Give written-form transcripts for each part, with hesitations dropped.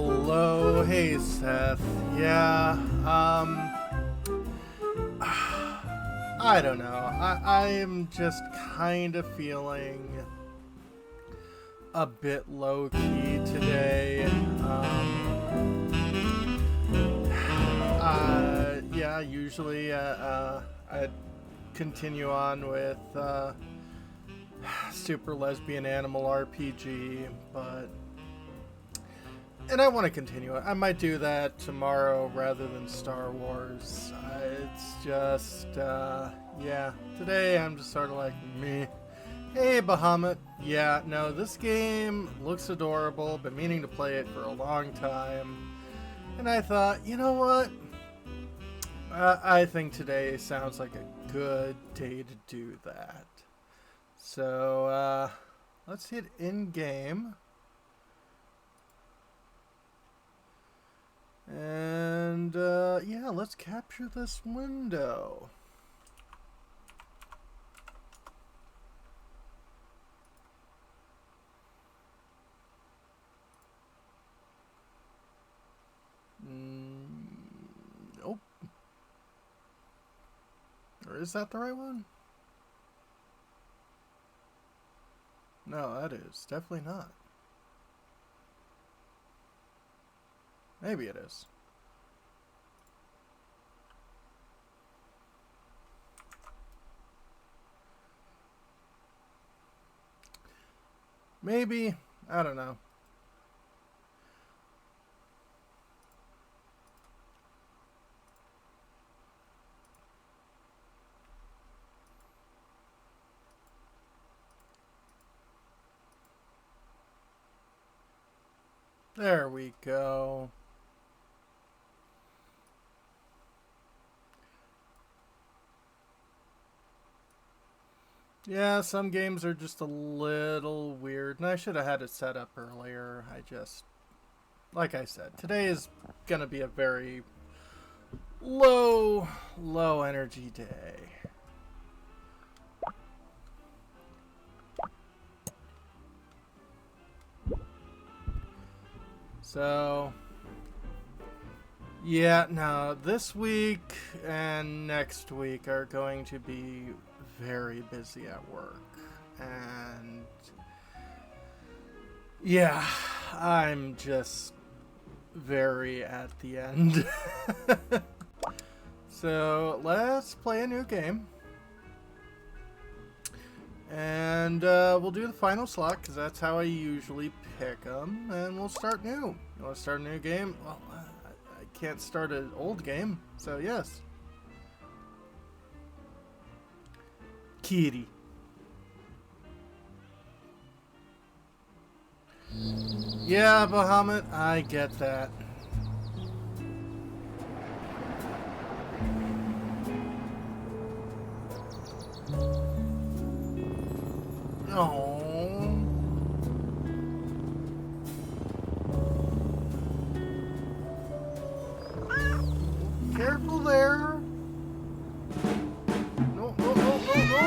Hello, hey Seth. Yeah, I don't know. I am just kind of feeling a bit low key today. Yeah, usually I'd continue on with Super Lesbian Animal RPG, but. And I want to continue it. I might do that tomorrow rather than Star Wars. It's just, yeah. Today I'm just sort of like, meh. Hey, Bahamut. Yeah, no, this game looks adorable. Been meaning to play it for a long time. And I thought, you know what? I think today sounds like a good day to do that. So, let's hit in-game. And, yeah, let's capture this window. Nope. Or is that the right one? No, that is. Definitely not. Maybe it is. Maybe. I don't know. There we go. Yeah, some games are just a little weird, and I should have had it set up earlier. Like I said, today is gonna be a very low energy day. So, yeah, no, this week and next week are going to be very busy at work. And yeah, I'm just very at the end. So let's play a new game. And we'll do the final slot because that's how I usually pick them. And we'll start new. You want to start a new game? Well, I can't start an old game, so yes. Kity. Yeah, Bahamut, I get that. Oh. Careful there. No, no, no, no, no.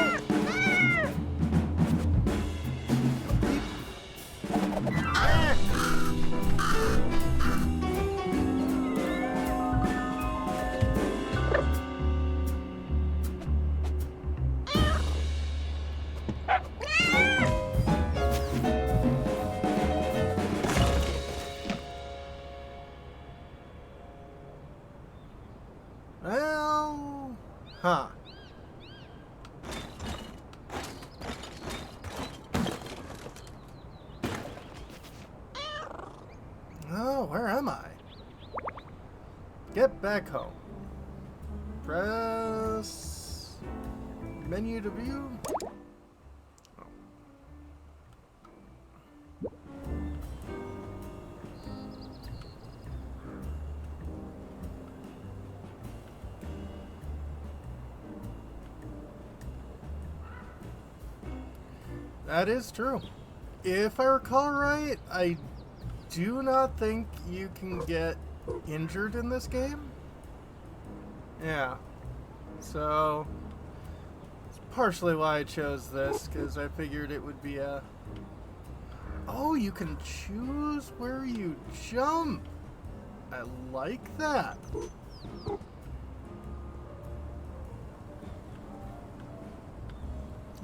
Well, huh. Oh, where am I? Get back home. Press menu to view. That is true. If I recall right, I do not think you can get injured in this game. Yeah. So, it's partially why I chose this, because I figured it would be a Oh, you can choose where you jump. I like that. Well,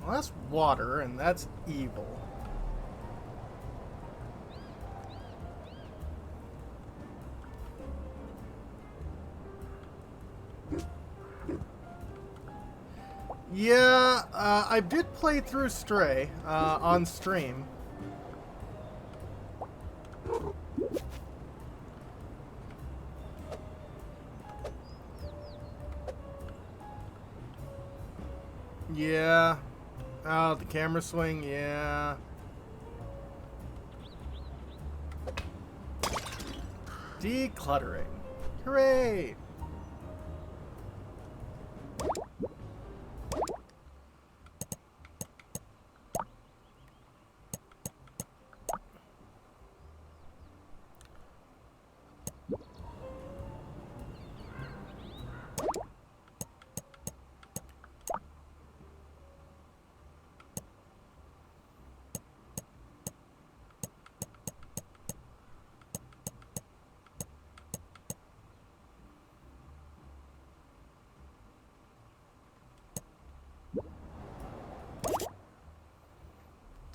that's water, and that's evil. Yeah, I did play through Stray on stream. Yeah. Oh, the camera swing, yeah. Decluttering. Hooray!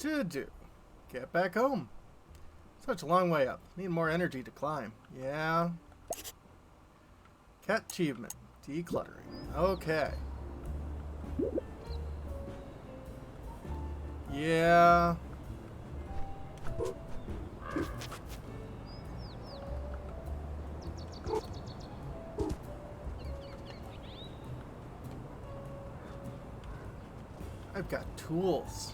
To do. Get back home. Such a long way up. Need more energy to climb. Yeah. Cat achievement. Decluttering. Okay. Yeah. I've got tools.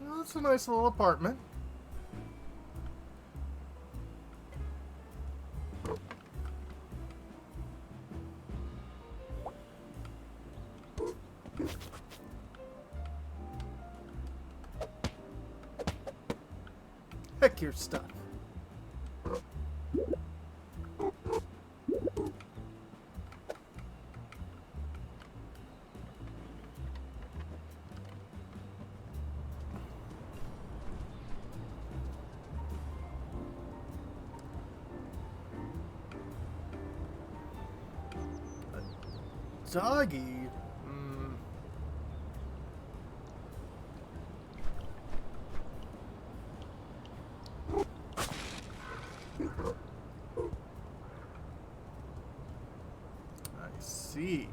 Well, that's a nice little apartment. Heck your stuff. Doggy. I see.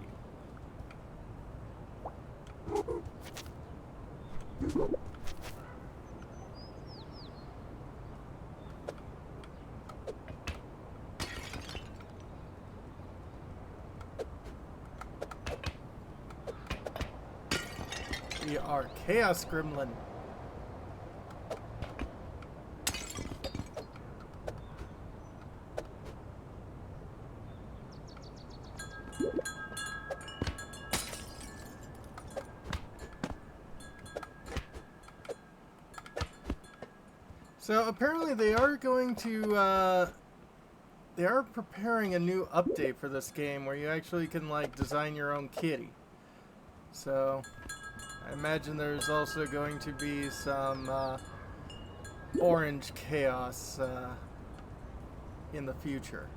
We are Chaos Gremlin. So apparently they are going to, they are preparing a new update for this game where you actually can like design your own kitty. So I imagine there's also going to be some orange chaos in the future.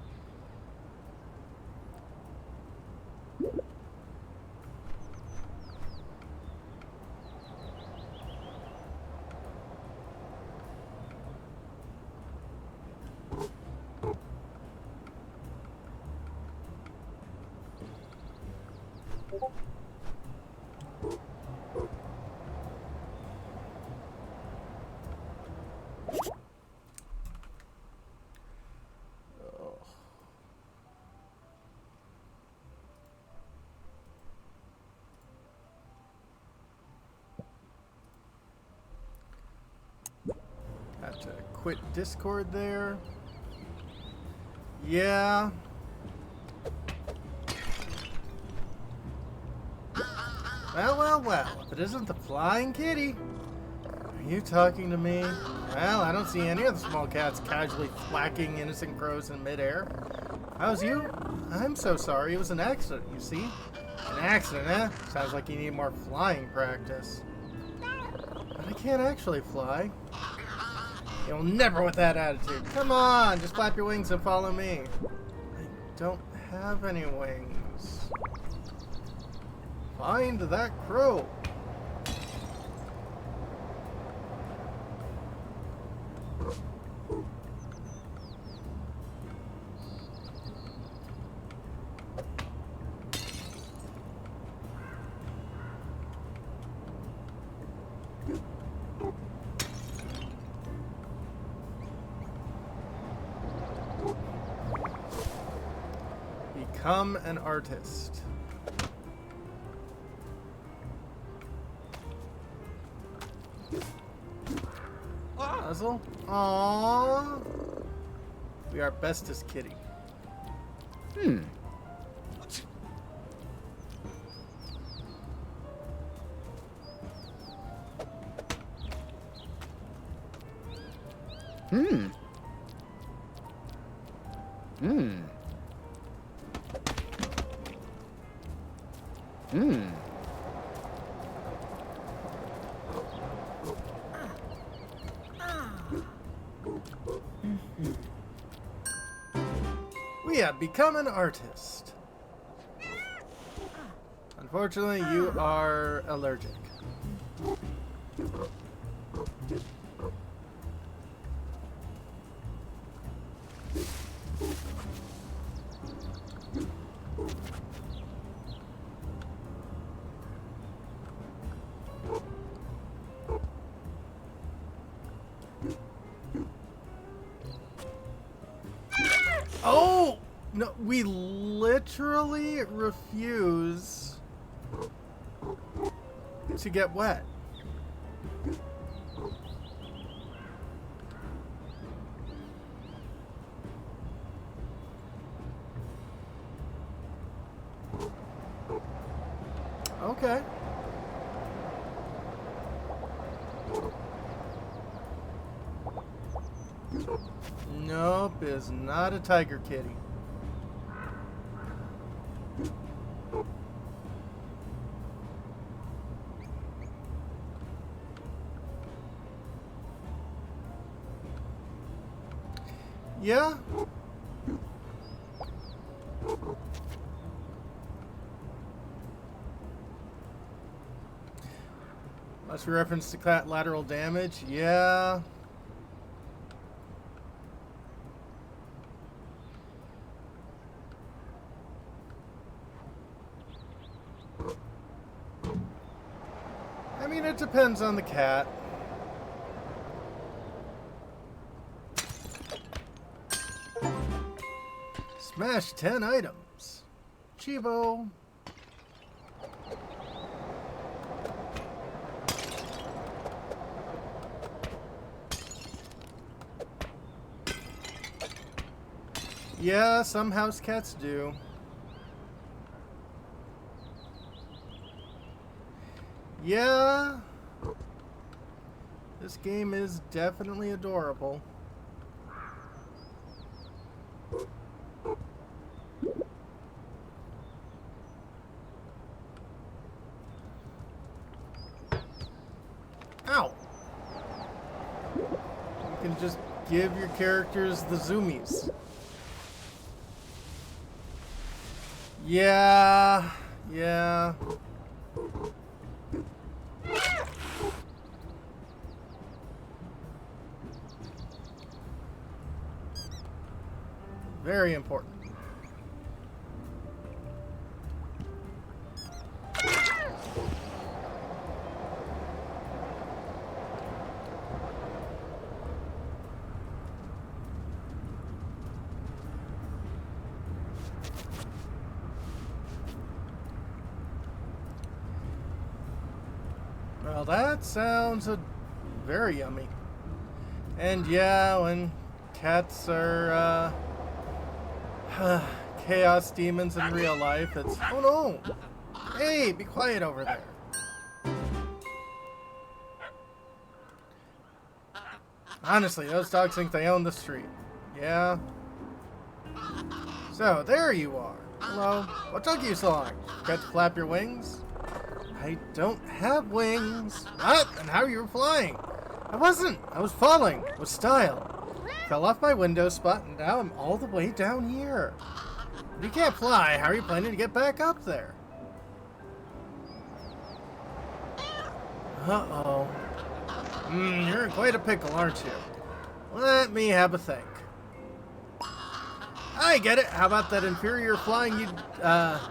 Have to quit Discord there. Yeah. Well, well, well. If it isn't the flying kitty. Are you talking to me? Well, I don't see any of the small cats casually thwacking innocent crows in midair. How's you? I'm so sorry. It was an accident, you see? An accident, eh? Sounds like you need more flying practice. But I can't actually fly. You'll never with that attitude. Come on, just flap your wings and follow me. I don't have any wings. Find that crow. Become an artist. Puzzle? Aww. We are bestest Kity. Hmm. Hmm. Hmm. Hmm. We have become an artist. Unfortunately, you are allergic. Oh! No, we literally refuse to get wet. Okay. Nope, is not a tiger kitty. Yeah. Must be reference to lateral damage. Yeah. I mean, it depends on the cat. Smash 10 items. Chivo. Yeah, some house cats do. Yeah. This game is definitely adorable. Ow! You can just give your characters the zoomies. Yeah. Yeah. Very important. Well, that sounds very yummy. And yeah, when cats are chaos demons in real life, it's... Oh no! Hey, be quiet over there. Honestly, those dogs think they own the street. Yeah? So, there you are. Hello. What took you so long? Forgot to flap your wings? I don't have wings. What? And how you were flying? I wasn't. I was falling. With style. Fell off my window spot and now I'm all the way down here. If you can't fly, how are you planning to get back up there? Uh-oh. You're in quite a pickle, aren't you? Let me have a think. I get it. How about that inferior flying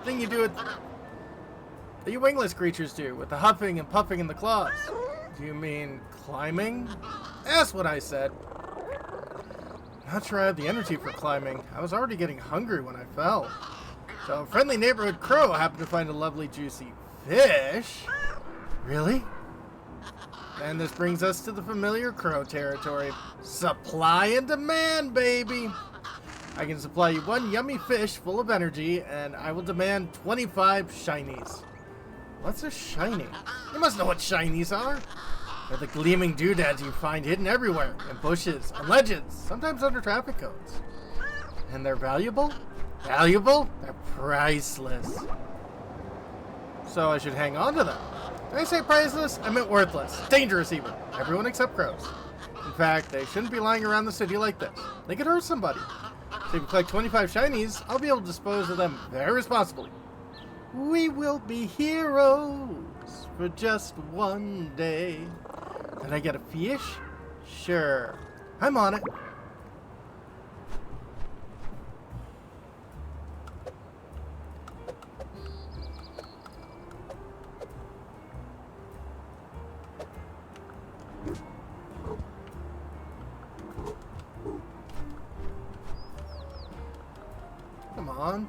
thing you do with... that you wingless creatures do, with the huffing and puffing and the claws? Do you mean climbing? That's what I said. Not sure I have the energy for climbing. I was already getting hungry when I fell. So a friendly neighborhood crow happened to find a lovely juicy fish. Really? And this brings us to the familiar crow territory. Supply and demand, baby! I can supply you one yummy fish full of energy, and I will demand 25 shinies. What's a shiny? You must know what shinies are. They're the gleaming doodads you find hidden everywhere, in bushes, on ledges, sometimes under traffic cones. And they're valuable? Valuable? They're priceless. So I should hang on to them. Did I say priceless? I meant worthless. Dangerous even. Everyone except crows. In fact, they shouldn't be lying around the city like this. They could hurt somebody. So if you collect 25 shinies, I'll be able to dispose of them very responsibly. We will be heroes for just one day. Did I get a fish? Sure. I'm on it. Come on.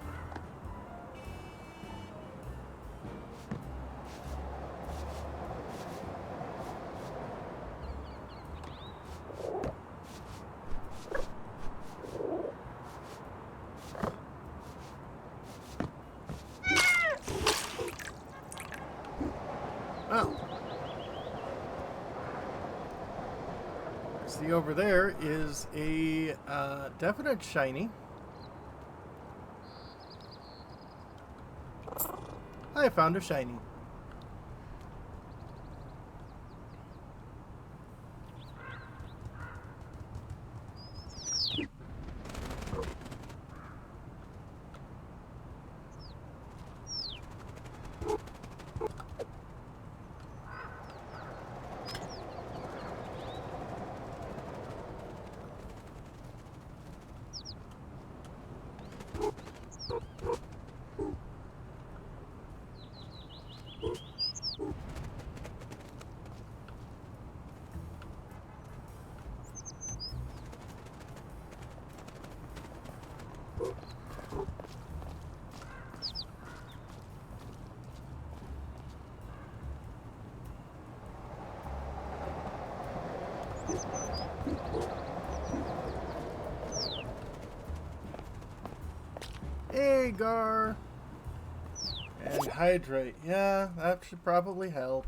Oh. See, over there is a definite shiny. I found a shiny. Agar. And hydrate. Yeah, that should probably help.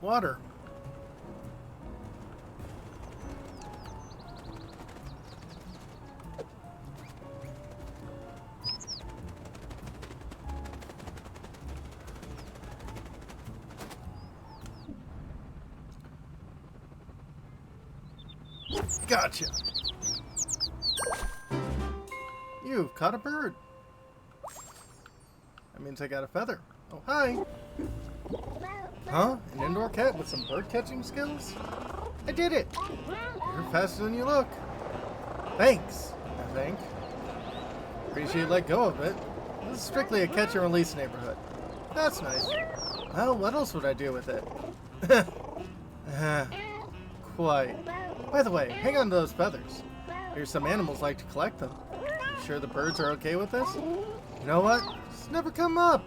Water. Gotcha. You've caught a bird. That means I got a feather. Oh, hi. Huh? An indoor cat with some bird catching skills? I did it. You're faster than you look. Thanks, I think. Appreciate you let go of it. This is strictly a catch and release neighborhood. That's nice. Well, what else would I do with it? Quite. By the way, hang on to those feathers. Here's some animals like to collect them. You sure the birds are okay with this? You know what? It's never come up.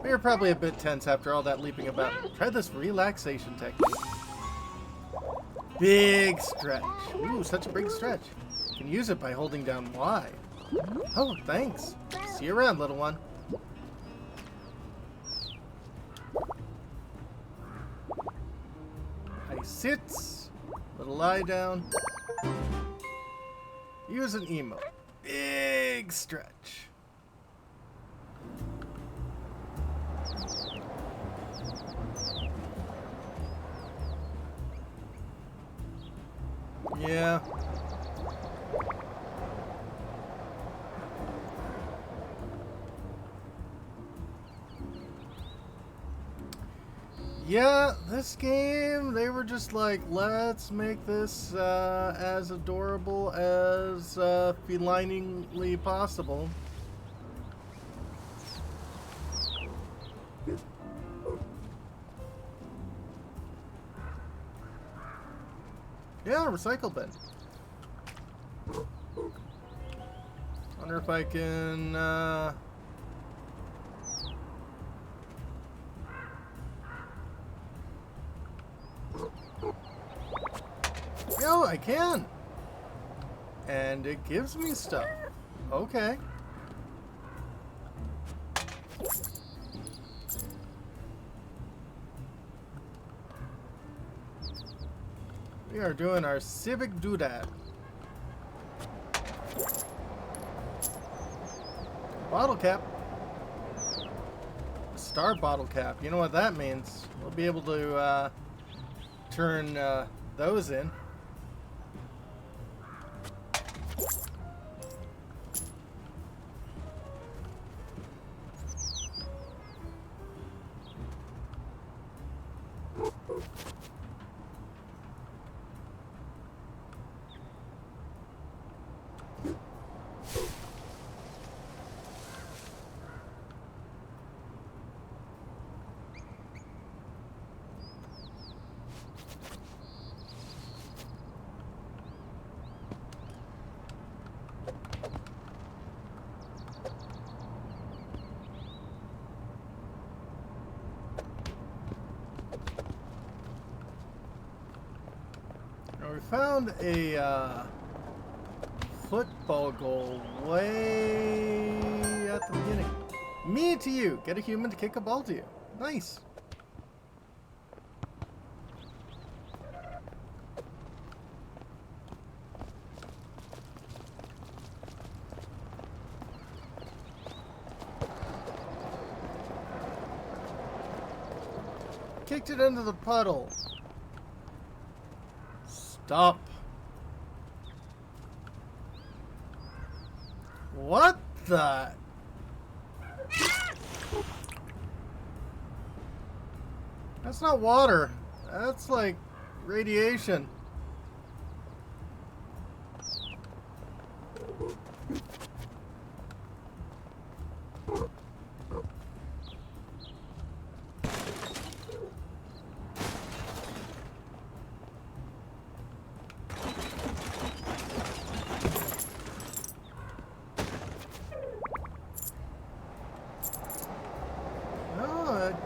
We are probably a bit tense after all that leaping about. Try this relaxation technique. Big stretch. Ooh, such a big stretch. You can use it by holding down Y. Oh, thanks. See you around, little one. High sits. Little lie down. Use an emote. Big stretch. Yeah. Yeah, this game, they were just like, let's make this as adorable as felinely possible. Yeah, recycle bin. Wonder if I can, Yo, I can! And it gives me stuff. Okay. We are doing our civic doodad. Bottle cap. Star bottle cap. You know what that means. We'll be able to turn those in. We found a football goal way at the beginning. Me to you. Get a human to kick a ball to you. Nice. Kicked it into the puddle. Stop. What the? That's not water. That's like radiation.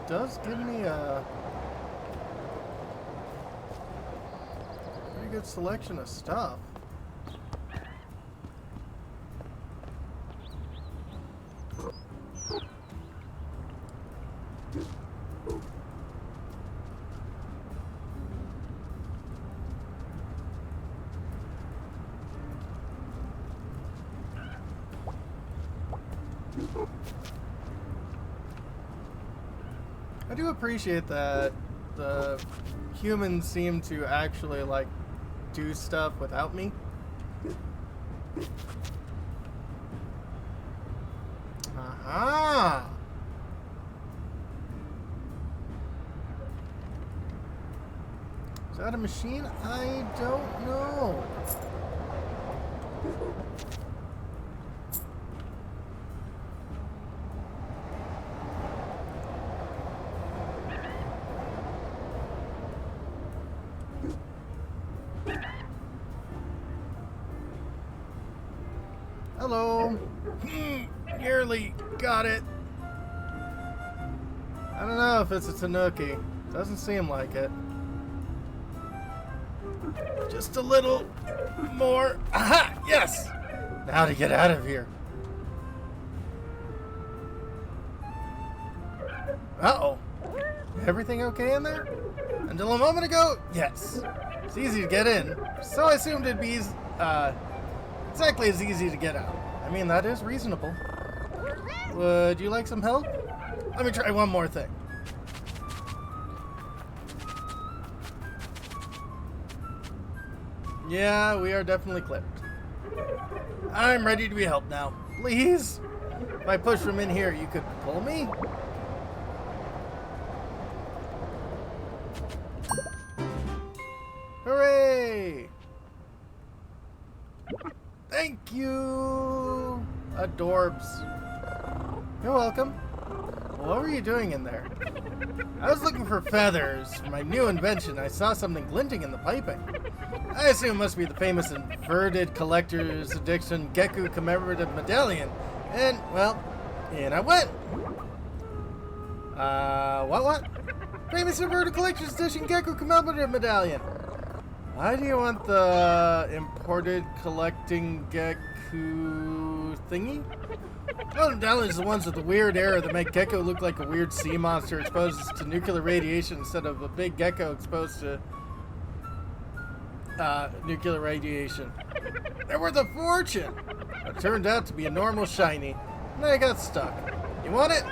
Does give me a pretty good selection of stuff. I do appreciate that the humans seem to actually like do stuff without me. Aha! Is that a machine? I don't know. Hello. Nearly got it. I don't know if it's a tanuki. Doesn't seem like it. Just a little more. Aha! Yes! Now to get out of here. Uh-oh. Everything okay in there? Until a moment ago, yes. It's easy to get in, so I assumed it'd be exactly as easy to get out. I mean, that is reasonable. Would you like some help? Let me try one more thing. Yeah, we are definitely clipped. I'm ready to be helped now. Please? If I push from in here, you could pull me? Hooray! Thank you, adorbs. You're welcome. What were you doing in there? I was looking for feathers for my new invention. I saw something glinting in the piping. I assume it must be the famous inverted collector's edition Gecko commemorative medallion. And, well, in I went. What? Famous inverted collector's edition Gecko commemorative medallion. Why do you want the imported collecting Gecko thingy? Oh, medallions are the ones with the weird error that make Gecko look like a weird sea monster exposed to nuclear radiation instead of a big gecko exposed to nuclear radiation. They're worth a fortune! It turned out to be a normal shiny, and I got stuck. You want it?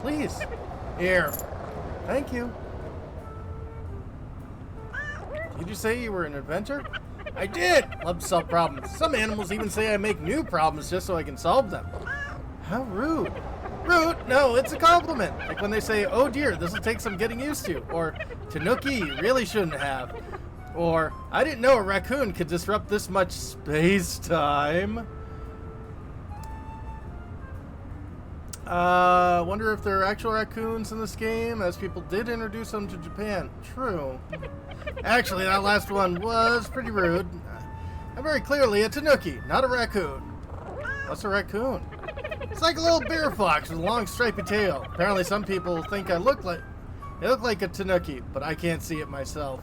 Please. Here. Thank you. Did you say you were an inventor? I did! Love to solve problems. Some animals even say I make new problems just so I can solve them. How rude. Rude? No, it's a compliment. Like when they say, oh dear, this will take some getting used to. Or, Tanuki, you really shouldn't have. Or, I didn't know a raccoon could disrupt this much space-time. Wonder if there are actual raccoons in this game, as people did introduce them to Japan. True. Actually, that last one was pretty rude. I'm very clearly a Tanuki, not a raccoon. What's a raccoon? It's like a little bear fox with a long stripy tail. Apparently some people think they look like a Tanuki, but I can't see it myself.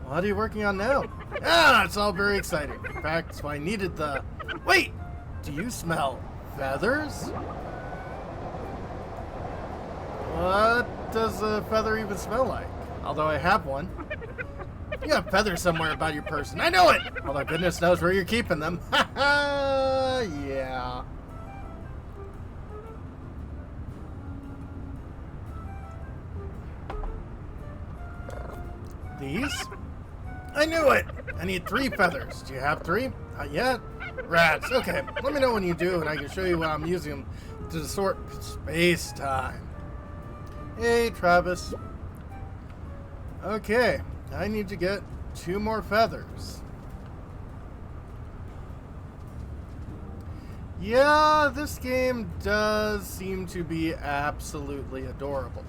What are you working on now? It's all very exciting. In fact, that's why I needed the... Wait! Do you smell feathers? What does a feather even smell like? Although I have one. You have feathers somewhere about your person. I know it! Although goodness knows where you're keeping them. Ha ha! Yeah. These? I knew it! I need 3 feathers. Do you have 3? Not yet? Rats. Okay, let me know when you do and I can show you how I'm using them to distort space-time. Hey, Travis. Okay, I need to get 2 more feathers. Yeah, this game does seem to be absolutely adorable.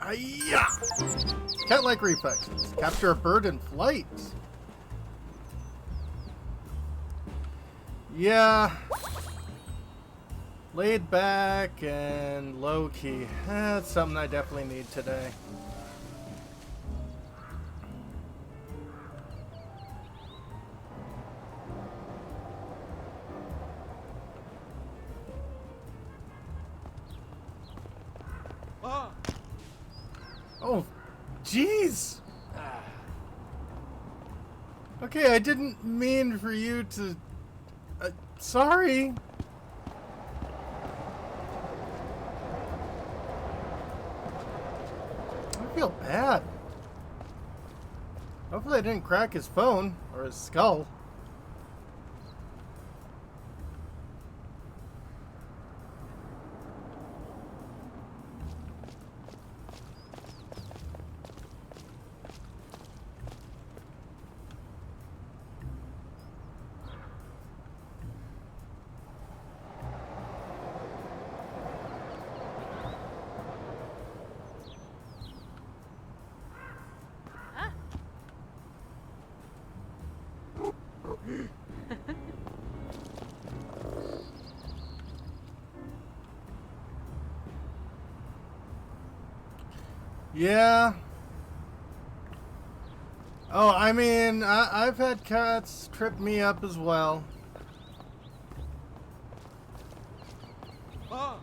Hi-ya! Cat-like reflexes. Capture a bird in flight. Yeah. Laid back and low-key. That's something I definitely need today. Oh, jeez! Okay, I didn't mean for you to... sorry! I feel bad. Hopefully I didn't crack his phone, or his skull. Yeah. Oh, I mean, I've had cats trip me up as well. Ah.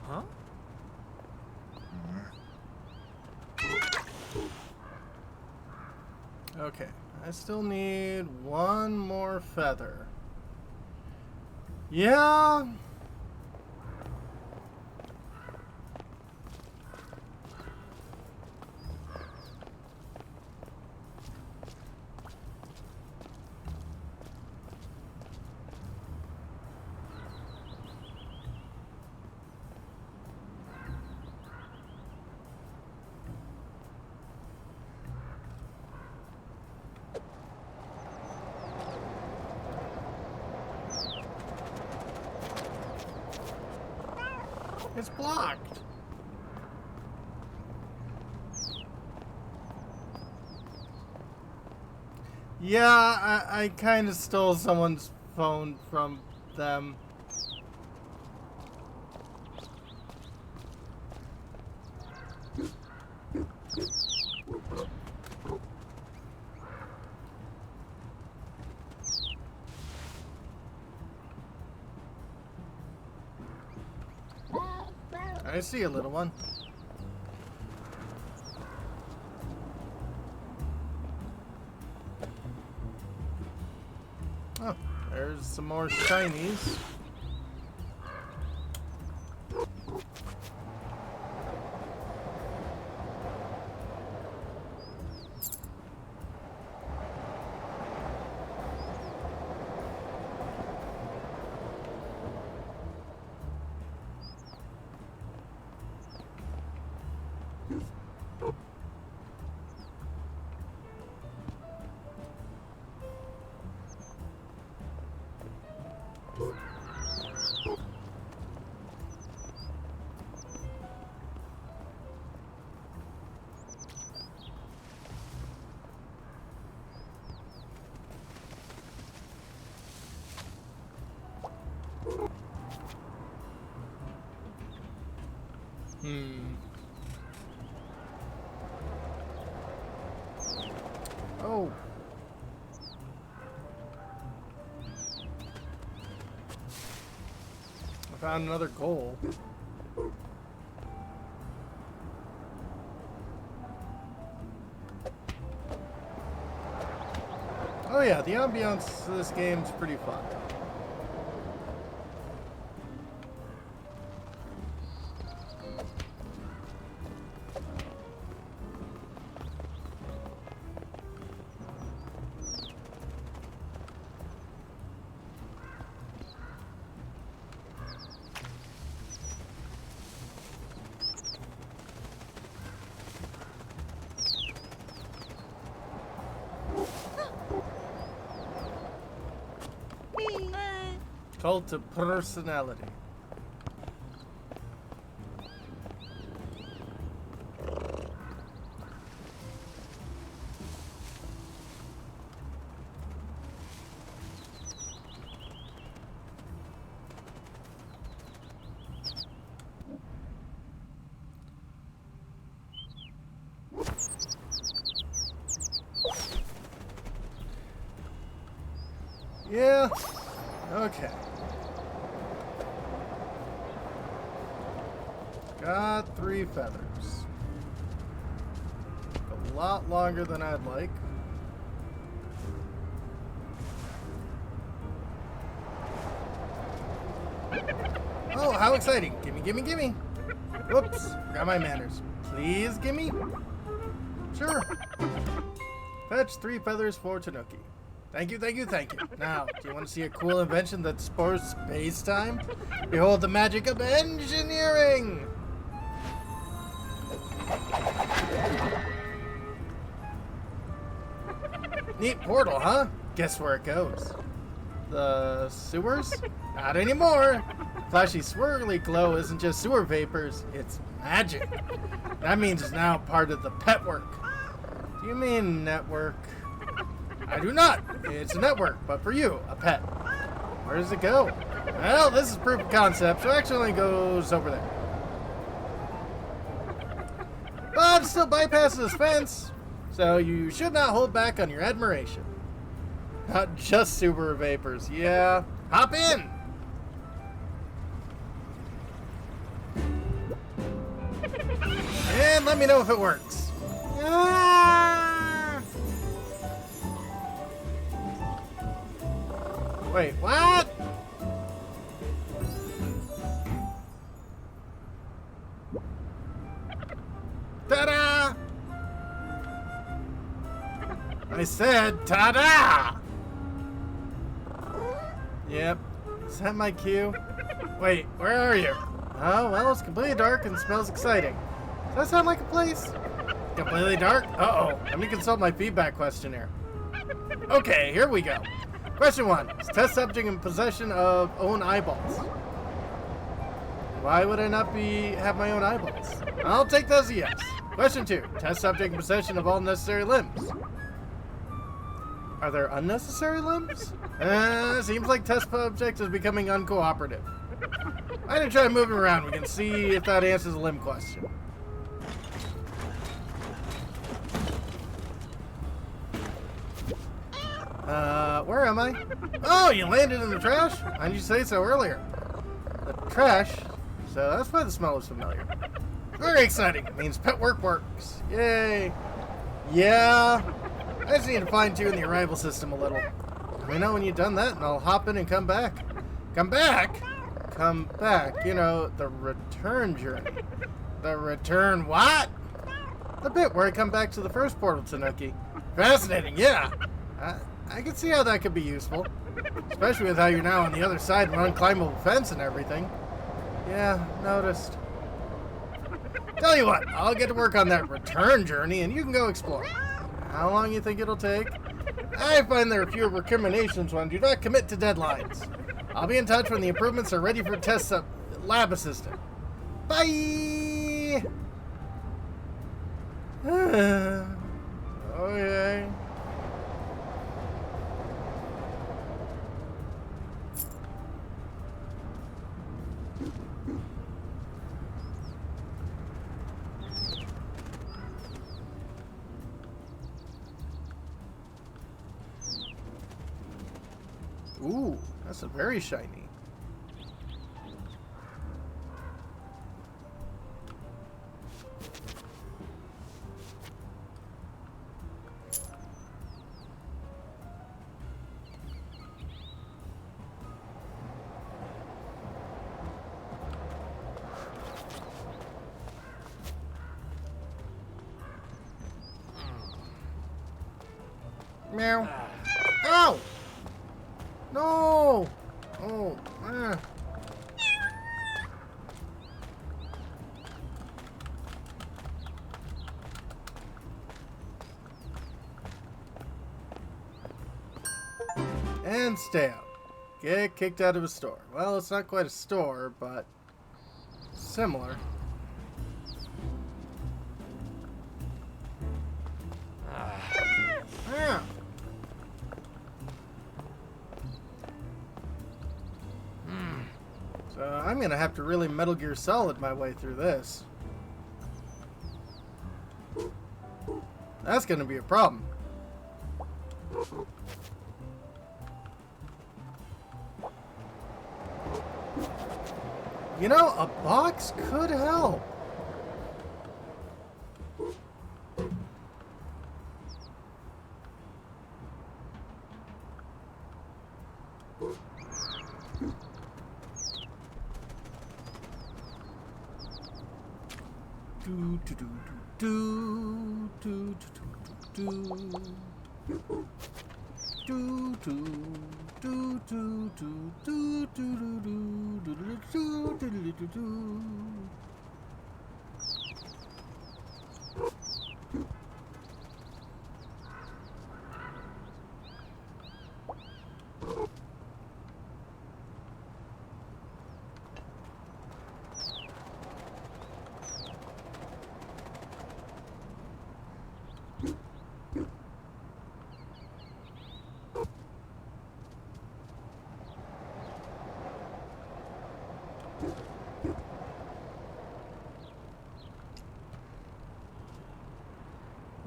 Huh? Okay, I still need one more feather. Yeah. It's blocked. Yeah, I kind of stole someone's phone from them. I see a little one. Oh, there's some more shinies. Oh. I found another goal. Oh yeah, the ambiance of this game's pretty fun. Cult of personality. Yeah. Okay. Got 3 feathers. A lot longer than I'd like. Oh, how exciting. Gimme, gimme, gimme. Whoops. Got my manners. Please gimme. Sure. Fetch 3 feathers for Tanuki. Thank you, thank you, thank you. Now, do you want to see a cool invention that spurs space-time? Behold the magic of engineering! Neat portal, huh? Guess where it goes. The sewers? Not anymore. Flashy swirly glow isn't just sewer vapors, it's magic. That means it's now part of the pet work. Do you mean network? I do not. It's a network, but for you, a pet. Where does it go? Well, this is proof of concept, so it actually goes over there. But it still bypasses this fence, so you should not hold back on your admiration. Not just super vapors, yeah. Hop in! And let me know if it works. Ah! Wait, what? Ta-da! I said ta-da! Yep. Is that my cue? Wait, where are you? Oh, well, it's completely dark and smells exciting. Does that sound like a place? Completely dark? Uh-oh. Let me consult my feedback questionnaire. Okay, here we go. Question 1. Is test subject in possession of own eyeballs? Why would I not have my own eyeballs? I'll take that as a yes. Question 2. Test subject in possession of all necessary limbs. Are there unnecessary limbs? Seems like test subject is becoming uncooperative. I'm gonna try moving around. We can see if that answers the limb question. Where am I? Oh, you landed in the trash? Why didn't you say so earlier? The trash? So that's why the smell is familiar. Very exciting. It means pet work works. Yay. Yeah. I just need to fine-tune the arrival system a little. Let me know when you've done that, and I'll hop in and come back. Come back? Come back. You know, the return journey. The return what? The bit where I come back to the first portal, Tanuki. Fascinating, yeah. I can see how that could be useful. Especially with how you're now on the other side of an unclimbable fence and everything. Yeah, noticed. Tell you what, I'll get to work on that return journey and you can go explore. How long you think it'll take? I find there are fewer recriminations when I do not commit to deadlines. I'll be in touch when the improvements are ready for test lab assistant. Bye! Okay. Ooh, that's a very shiny. Meow. Ow! No! Oh, ah. And stay out. Get kicked out of a store. Well, it's not quite a store, but similar. Ah. So I'm gonna have to really Metal Gear Solid my way through this. That's gonna be a problem. You know, a box could help. Do do do do do do do do do do do do do do do do do.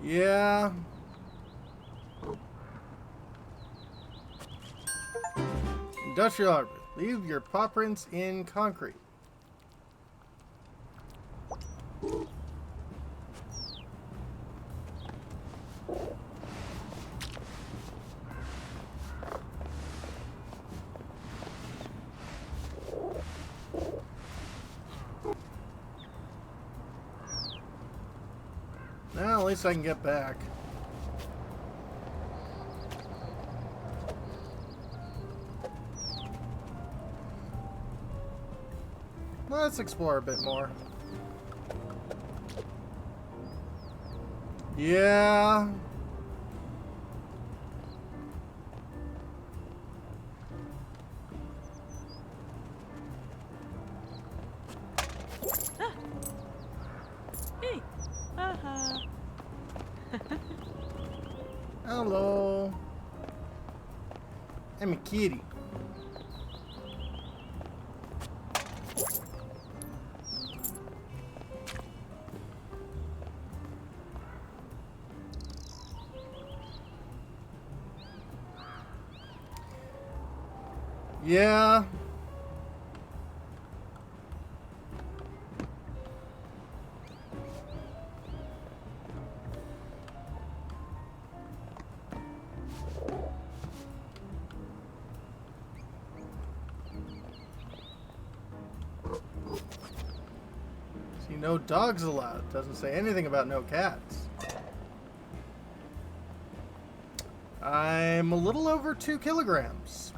Yeah. Industrial arbor. Leave your paw prints in concrete. Well, at least I can get back. Let's explore a bit more. Yeah. Hey. Uh-huh. Hello. I'm a kitty. Yeah. See, no dogs allowed. Doesn't say anything about no cats. I'm a little over 2 kilograms.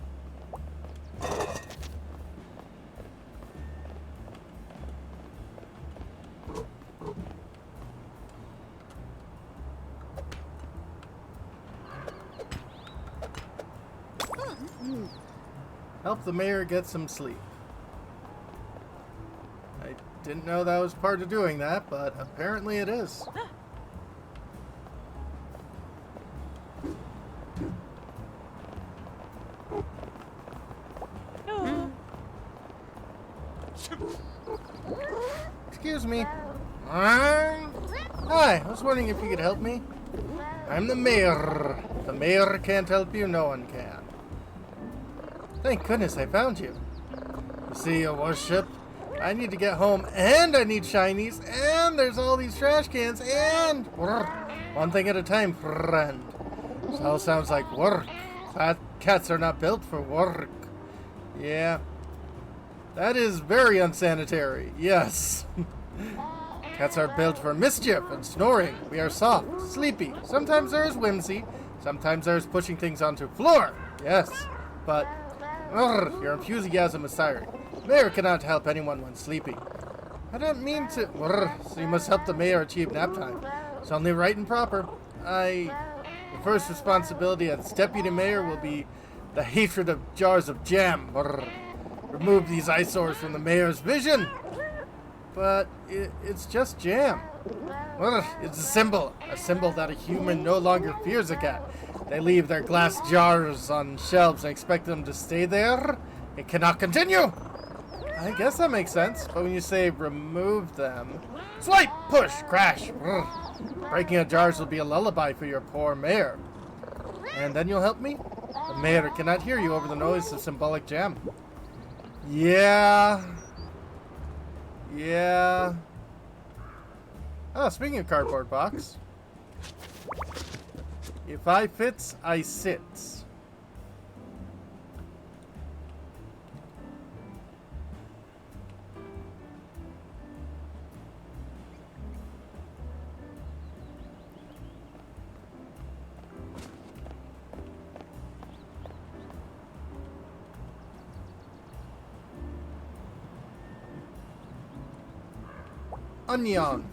Help the mayor get some sleep. I didn't know that was part of doing that, but apparently it is. No. Excuse me. Hi, I was wondering if you could help me. I'm the mayor. The mayor can't help you, no one can. Thank goodness I found you. You see, your worship, I need to get home, and I need shinies, and there's all these trash cans, and one thing at a time, friend. This all sounds like work. Cats are not built for work. Yeah. That is very unsanitary, yes. Cats are built for mischief and snoring. We are soft, sleepy. Sometimes there is whimsy. Sometimes there is pushing things onto floor. Yes, but your enthusiasm is tiring. Mayor cannot help anyone when sleeping. I don't mean to. So you must help the mayor achieve nap time. It's only right and proper. The first responsibility as deputy mayor will be the hatred of jars of jam. Remove these eyesores from the mayor's vision. But it's just jam. It's a symbol that a human no longer fears a cat. They leave their glass jars on shelves and expect them to stay there. It cannot continue. I guess that makes sense. But when you say remove them, swipe, push, crash. Breaking of jars will be a lullaby for your poor mayor. And then you'll help me? The mayor cannot hear you over the noise of symbolic jam. Yeah. Yeah. Oh, speaking of cardboard box. If I fits, I sits. Onions.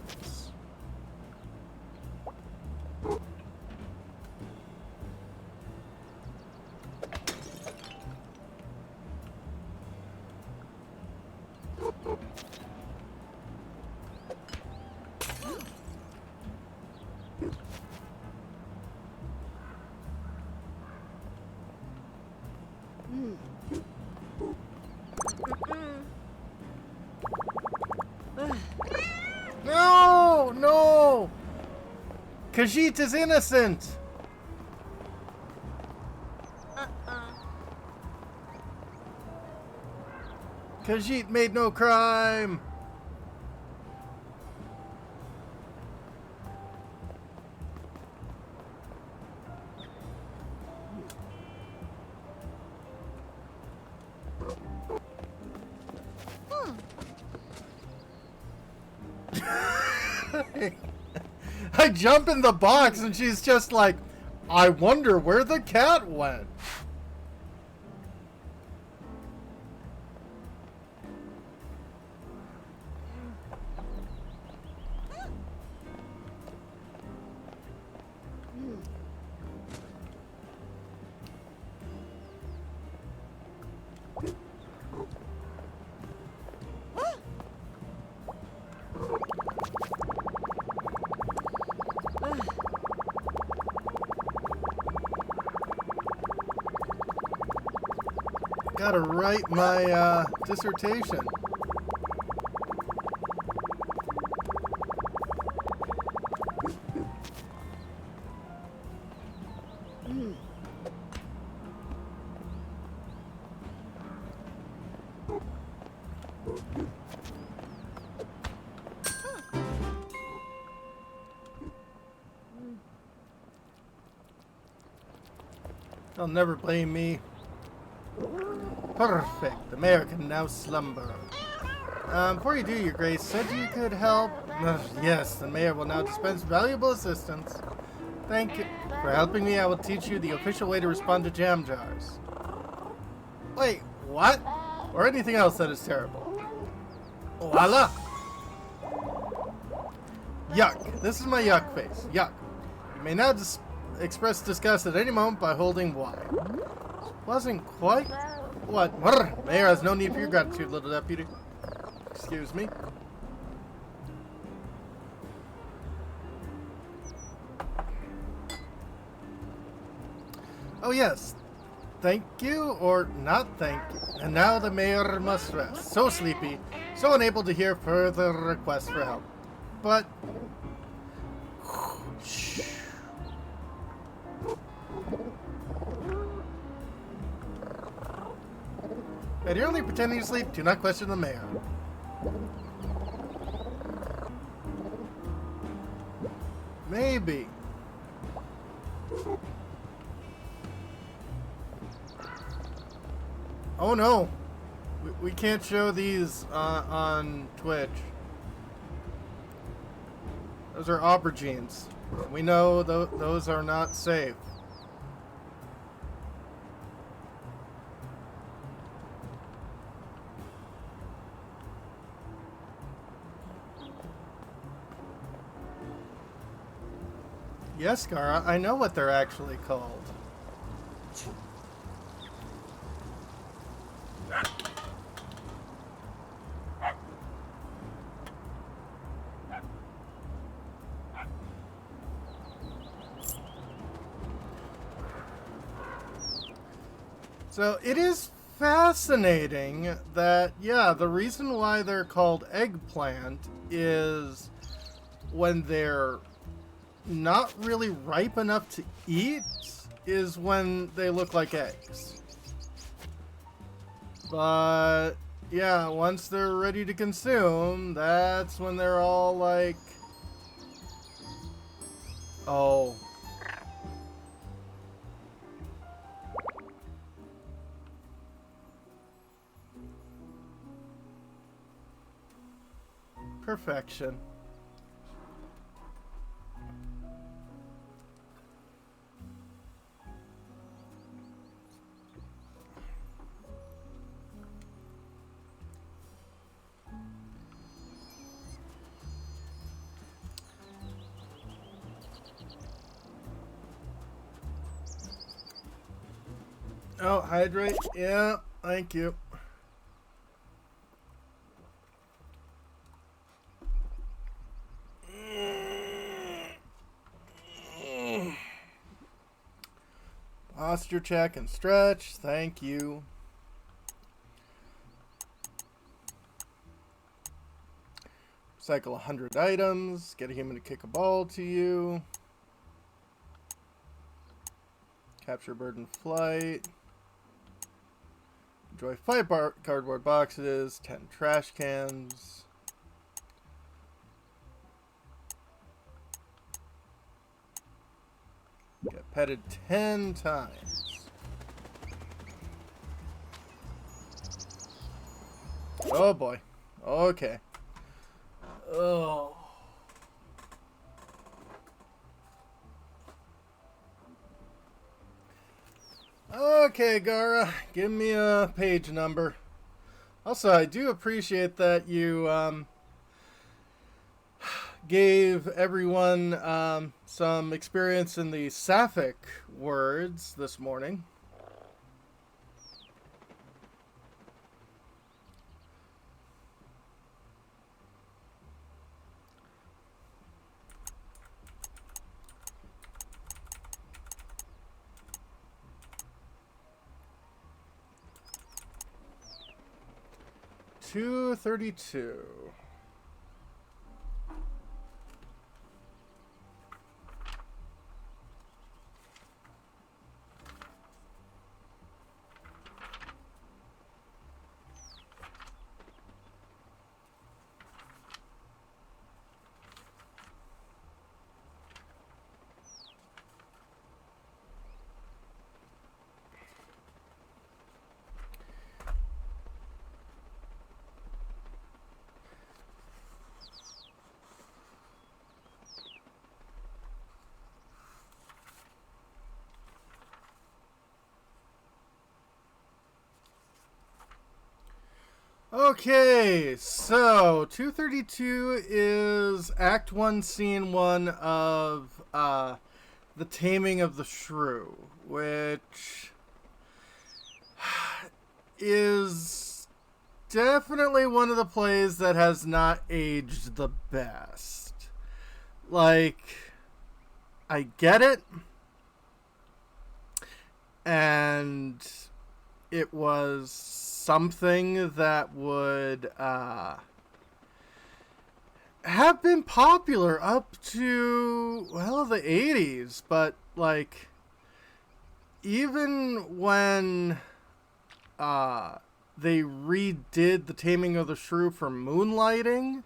No, no. Khajiit is innocent! Khajiit made no crime! I jump in the box and she's just like, I wonder where the cat went. Gotta write my dissertation. They'll never blame me. Perfect. The mayor can now slumber. Before you do, Your Grace, said you could help. Yes, the mayor will now dispense valuable assistance. Thank you for helping me. I will teach you the official way to respond to jam jars. Wait, what? Or anything else that is terrible. Voila! Yuck. This is my yuck face. Yuck. You may now express disgust at any moment by holding Y. Wasn't quite... What? Mayor has no need for your gratitude, little deputy. Excuse me. Oh yes. Thank you, or not thank you. And now the mayor must rest. So sleepy, so unable to hear further requests for help. But... Shh. If you're only pretending to sleep, do not question the mayor. Maybe. Oh no. We can't show these on Twitch. Those are aubergines. We know those are not safe. Yes, Gara, I know what they're actually called. So it is fascinating that, yeah, the reason why they're called eggplant is when they're not really ripe enough to eat is when they look like eggs. But yeah, once they're ready to consume, that's when they're all like, oh. Perfection. Oh, hydrate. Yeah, thank you. Posture check and stretch. Thank you. Cycle 100 items. Get a human to kick a ball to you. Capture bird in flight. Enjoy 5 cardboard boxes, 10 trash cans. Get petted 10 times. Oh boy. Okay. Oh. Okay, Gara, give me a page number. Also, I do appreciate that you gave everyone some experience in the Sapphic words this morning. $232. Okay, so 232 is Act 1, Scene 1 of The Taming of the Shrew, which is definitely one of the plays that has not aged the best. Like, I get it, and it was something that would have been popular up to, well, the 80s, but like even when they redid The Taming of the Shrew for Moonlighting,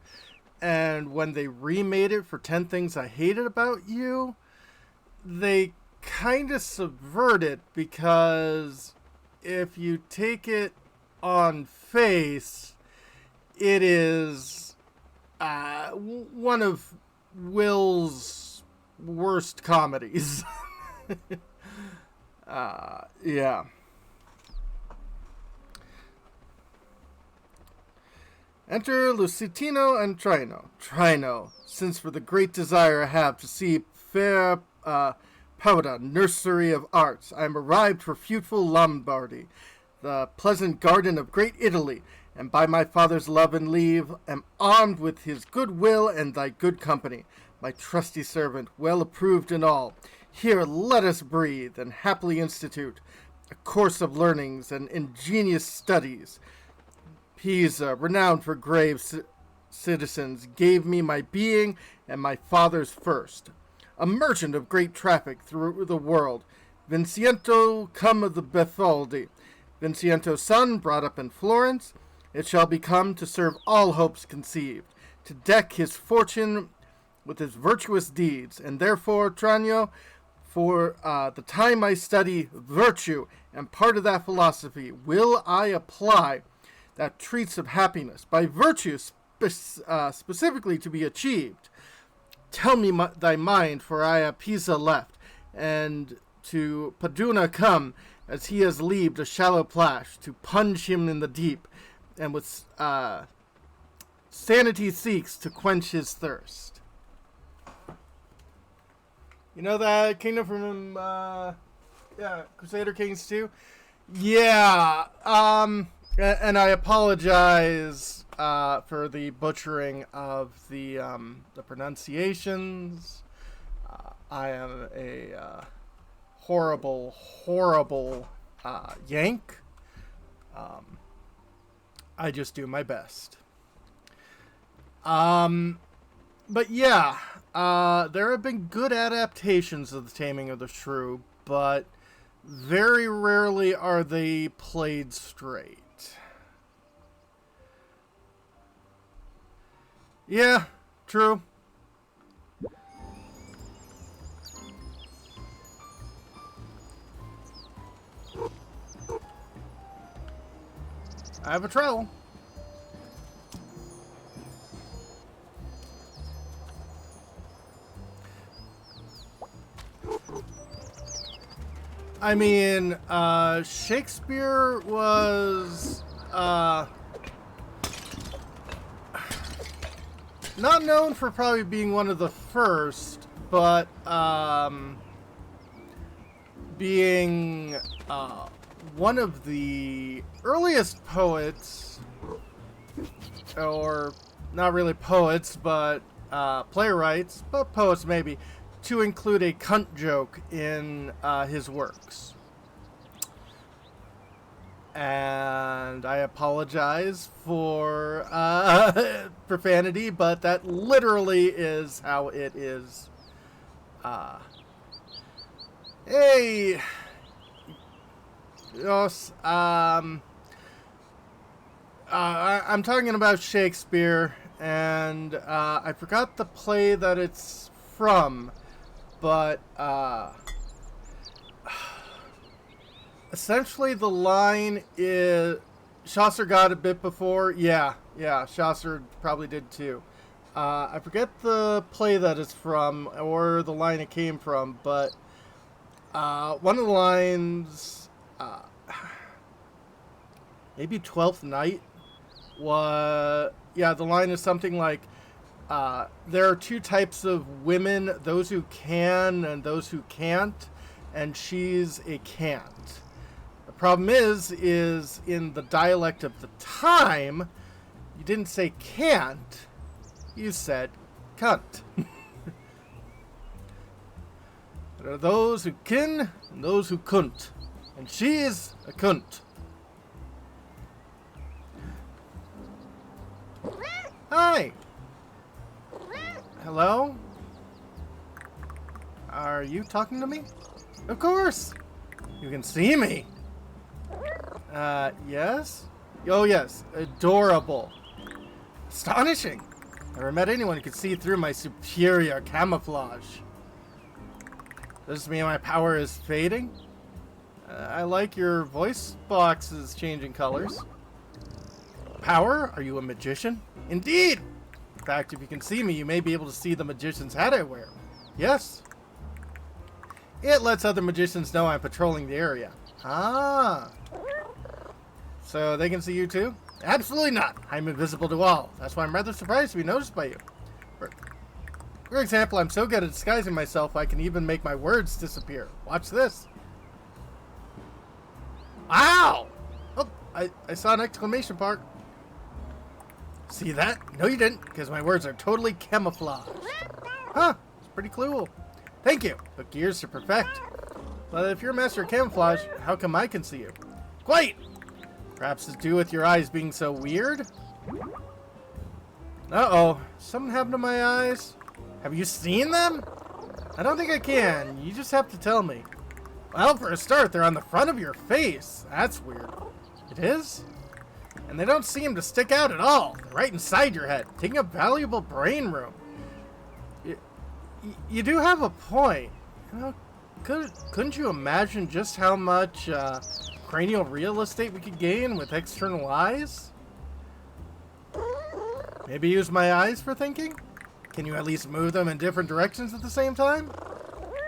and when they remade it for 10 Things I Hated About You, they kind of subvert it, because if you take it on face, it is one of Will's worst comedies. Yeah. Enter Lucitino and Trino. Trino, since for the great desire I have to see fair Pauda, nursery of arts, I am arrived for fruitful Lombardy, the pleasant garden of great Italy, and by my father's love and leave am armed with his good will and thy good company, my trusty servant, well approved in all. Here let us breathe, and happily institute a course of learnings and ingenious studies. Pisa, renowned for grave citizens, gave me my being and my father's first. A merchant of great traffic through the world, Vincento come of the Befaldi, Vinciento's son, brought up in Florence, it shall become to serve all hopes conceived, to deck his fortune with his virtuous deeds, and therefore, Tranio, for the time I study virtue, and part of that philosophy will I apply that treats of happiness, by virtue specifically to be achieved. Tell me thy mind, for I have Pisa left, and to Paduna come, as he has leaved a shallow plash, to plunge him in the deep, and with sanity seeks to quench his thirst. You know that kingdom from Crusader Kings 2? Yeah, and I apologize for the butchering of the pronunciations. I am a horrible Yank. I just do my best. But yeah, there have been good adaptations of The Taming of the Shrew, but very rarely are they played straight. Yeah, true. I have a trowel. I mean, Shakespeare was, not known for probably being one of the first, but, being, one of the earliest poets, or not really poets, but, playwrights, but poets maybe, to include a cunt joke in his works. And I apologize for profanity, but that literally is how it is. Hey! Yes, I'm talking about Shakespeare, and I forgot the play that it's from. But, essentially the line is, Chaucer got a bit before, yeah, Chaucer probably did too. I forget the play that it's from, or the line it came from, but, one of the lines, maybe Twelfth Night, was, yeah, the line is something like, there are two types of women, those who can and those who can't, and she's a can't. The problem is in the dialect of the time, you didn't say can't, you said cunt. There are those who can and those who couldn't, and she's a cunt. Hi! Hello? Are you talking to me? Of course! You can see me! Yes? Oh, yes. Adorable. Astonishing! Never met anyone who could see through my superior camouflage. Does this mean my power is fading? I like your voice boxes changing colors. Power? Are you a magician? Indeed! In fact, if you can see me, you may be able to see the magician's hat I wear. Yes. It lets other magicians know I'm patrolling the area. Ah. So they can see you too? Absolutely not. I'm invisible to all. That's why I'm rather surprised to be noticed by you. For example, I'm so good at disguising myself, I can even make my words disappear. Watch this. Wow! Oh, I saw an exclamation mark. See that? No, you didn't, because my words are totally camouflaged. Huh, it's pretty cool. Thank you. Took years to perfect. But if you're a master of camouflage, how come I can see you? Quite! Perhaps it's due with your eyes being so weird? Uh-oh. Something happened to my eyes? Have you seen them? I don't think I can. You just have to tell me. Well, for a start, they're on the front of your face. That's weird. It is? And they don't seem to stick out at all. They're right inside your head, taking up valuable brain room. You do have a point. You know, couldn't you imagine just how much cranial real estate we could gain with external eyes? Maybe use my eyes for thinking? Can you at least move them in different directions at the same time?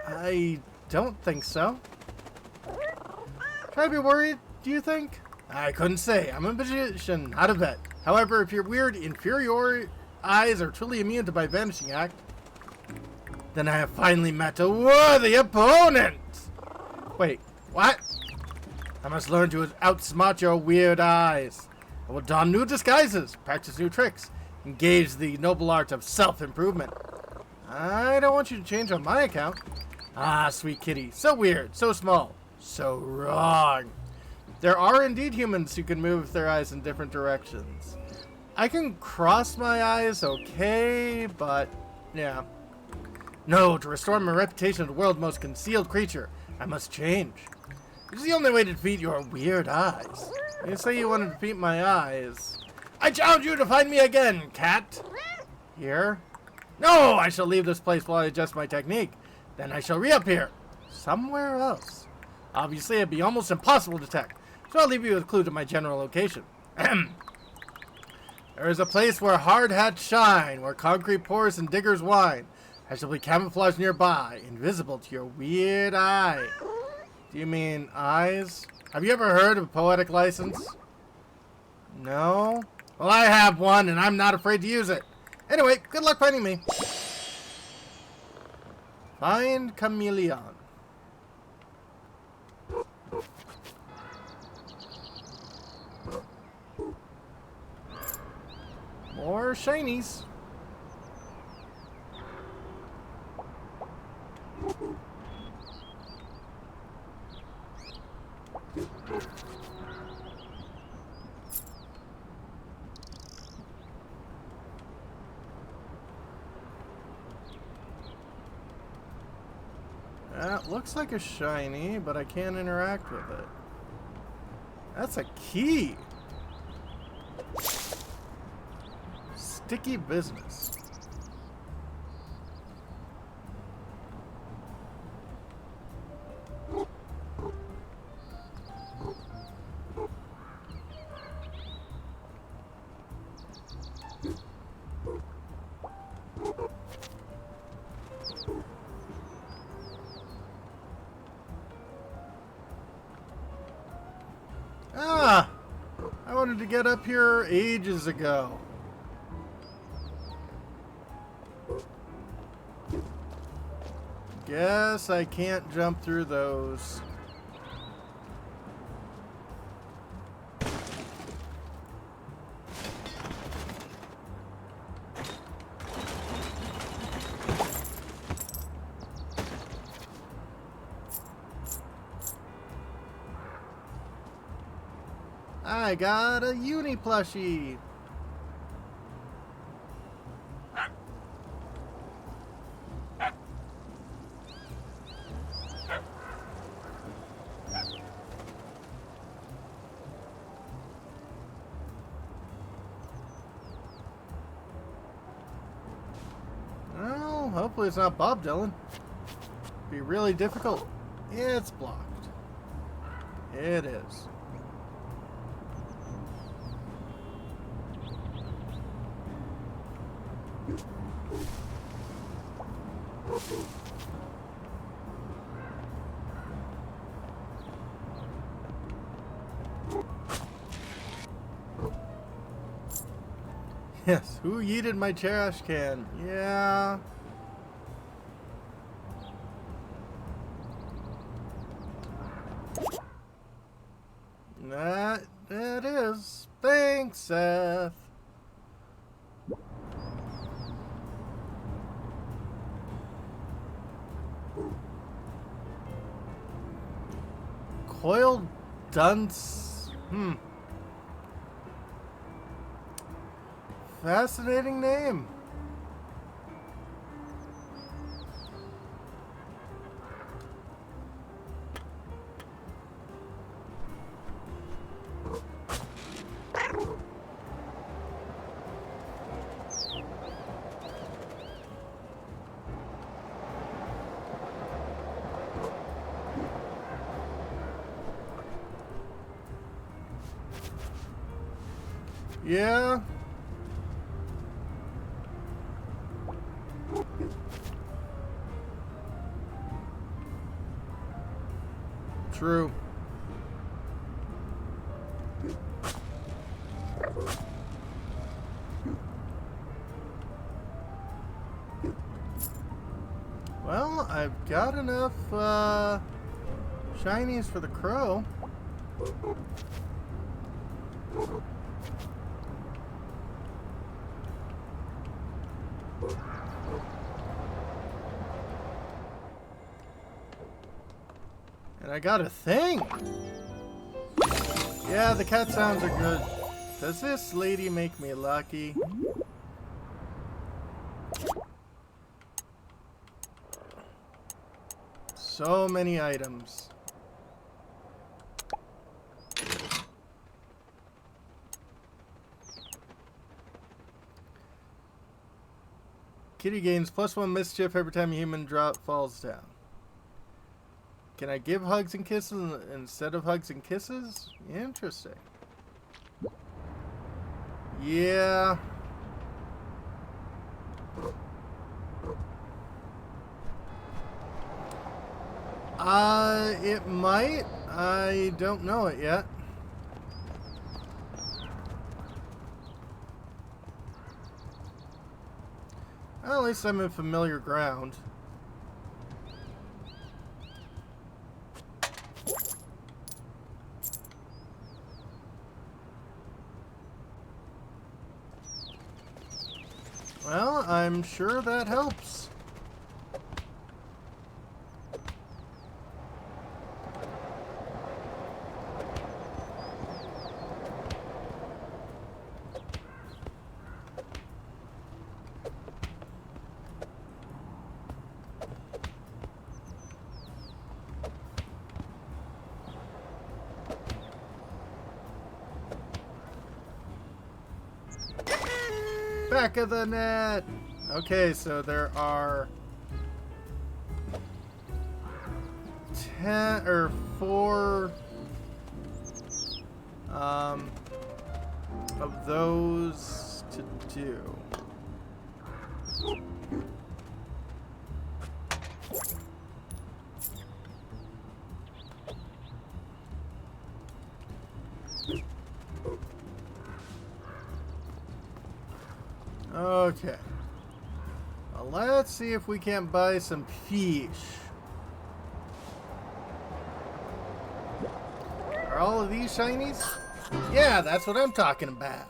I don't think so. Should I be worried, do you think? I couldn't say. I'm a magician, not a vet. However, if your weird, inferior eyes are truly immune to my vanishing act, then I have finally met a worthy opponent! Wait, what? I must learn to outsmart your weird eyes. I will don new disguises, practice new tricks, engage the noble art of self-improvement. I don't want you to change on my account. Ah, sweet kitty. So weird, so small, so wrong. There are indeed humans who can move their eyes in different directions. I can cross my eyes okay, but yeah. No, to restore my reputation as the world's most concealed creature, I must change. It's the only way to defeat your weird eyes. You say you want to defeat my eyes. I challenge you to find me again, cat. Here? No, I shall leave this place while I adjust my technique. Then I shall reappear. Somewhere else. Obviously, it'd be almost impossible to detect. So I'll leave you with a clue to my general location. There is a place where hard hats shine, where concrete pours and diggers whine. I shall be camouflaged nearby, invisible to your weird eye. Do you mean eyes? Have you ever heard of a poetic license? No? Well, I have one, and I'm not afraid to use it. Anyway, good luck finding me. Find Chameleon. More shinies. That looks like a shiny, but I can't interact with it. That's a key. Sticky business. Ah! I wanted to get up here ages ago. Guess I can't jump through those. I got a uni plushie. Well, hopefully it's not Bob Dylan. Be really difficult. It's blocked. It is. Yes, who yeeted my trash can? Yeah. That is. Thanks, Seth. Coiled dunce. Fascinating name. Yeah. True. Well, I've got enough shinies for the crow. And I got a thing. Yeah, the cat sounds are good. Does this lady make me lucky? So many items. Kity gains +1 mischief every time a human falls down. Can I give hugs and kisses instead of hugs and kisses? Interesting. Yeah. It might. I don't know it yet. Well, at least I'm in familiar ground. Well, I'm sure that helps. Back of the net. Okay, so there are 10 or 4 of those to do. Okay. Well, let's see if we can't buy some fish. Are all of these shinies? Yeah, that's what I'm talking about.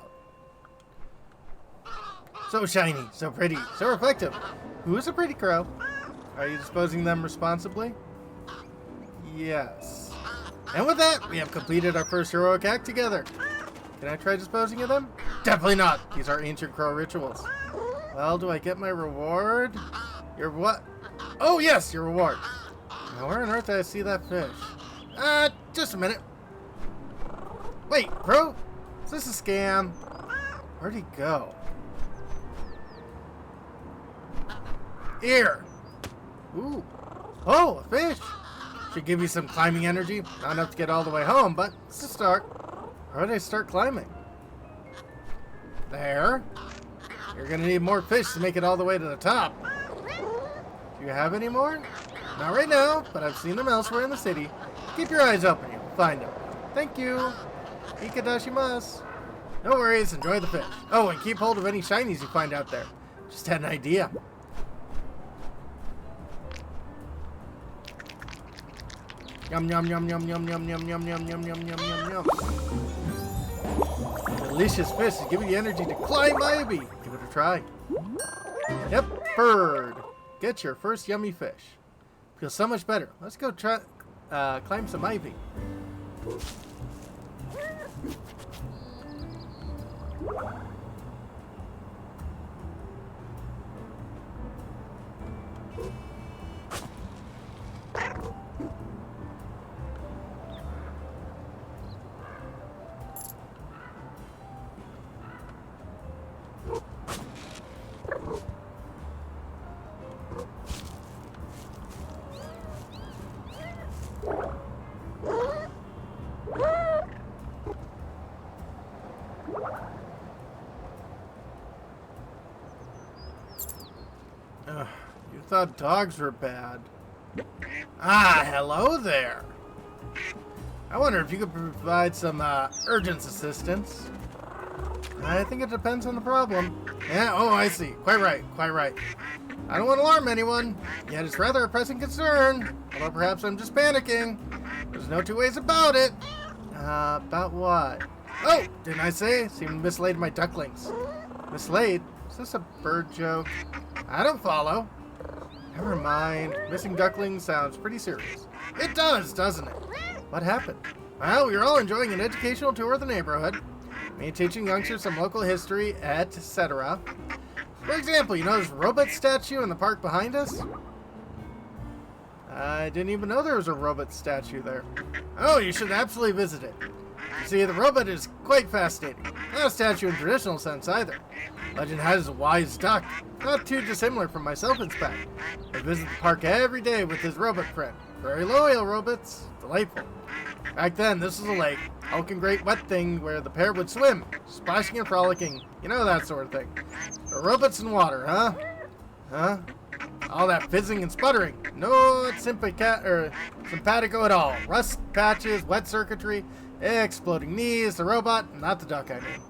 So shiny, so pretty, so reflective. Who is a pretty crow? Are you disposing them responsibly? Yes. And with that, we have completed our first heroic act together. Can I try disposing of them? Definitely not. These are ancient crow rituals. Well, do I get my reward? Your what? Oh, yes, your reward. Now, where on earth did I see that fish? Just a minute. Wait, crow? Is this a scam? Where'd he go? Here. Ooh. Oh, a fish. Should give you some climbing energy. Not enough to get all the way home, but it's a start. How do I start climbing? There. You're gonna need more fish to make it all the way to the top. Do you have any more? Not right now, but I've seen them elsewhere in the city. Keep your eyes open, you'll find them. Thank you. Ikadashimasu. No worries, enjoy the fish. Oh, and keep hold of any shinies you find out there. Just had an idea. Yum yum yum yum yum yum yum yum yum yum yum yum yum yum. Delicious fish is giving you energy to climb ivy. Give it a try. Yep, bird. Get your first yummy fish. Feels so much better. Let's go try climb some ivy. You thought dogs were bad. Ah, hello there. I wonder if you could provide some urgent assistance. I think it depends on the problem. Yeah, oh, I see. Quite right, quite right. I don't want to alarm anyone, yet it's rather a pressing concern. Although perhaps I'm just panicking. There's no two ways about it. About what? Oh, didn't I say? Seemed mislaid my ducklings. Mislaid? Is this a bird joke? I don't follow. Never mind. Missing ducklings sounds pretty serious. It does, doesn't it? What happened? Well, we were all enjoying an educational tour of the neighborhood. Me teaching youngsters some local history, etc. For example, you know this robot statue in the park behind us? I didn't even know there was a robot statue there. Oh, you should absolutely visit it. You see, the robot is quite fascinating. Not a statue in traditional sense either. Legend has a wise duck, not too dissimilar from myself in spec. I visit the park every day with his robot friend. Very loyal robots. Delightful. Back then, this was a lake, hulking great wet thing where the pair would swim, splashing and frolicking. You know, that sort of thing. The robots in water, huh? Huh? All that fizzing and sputtering. No simpatico at all. Rust patches, wet circuitry, exploding knees. The robot, not the duck, I mean.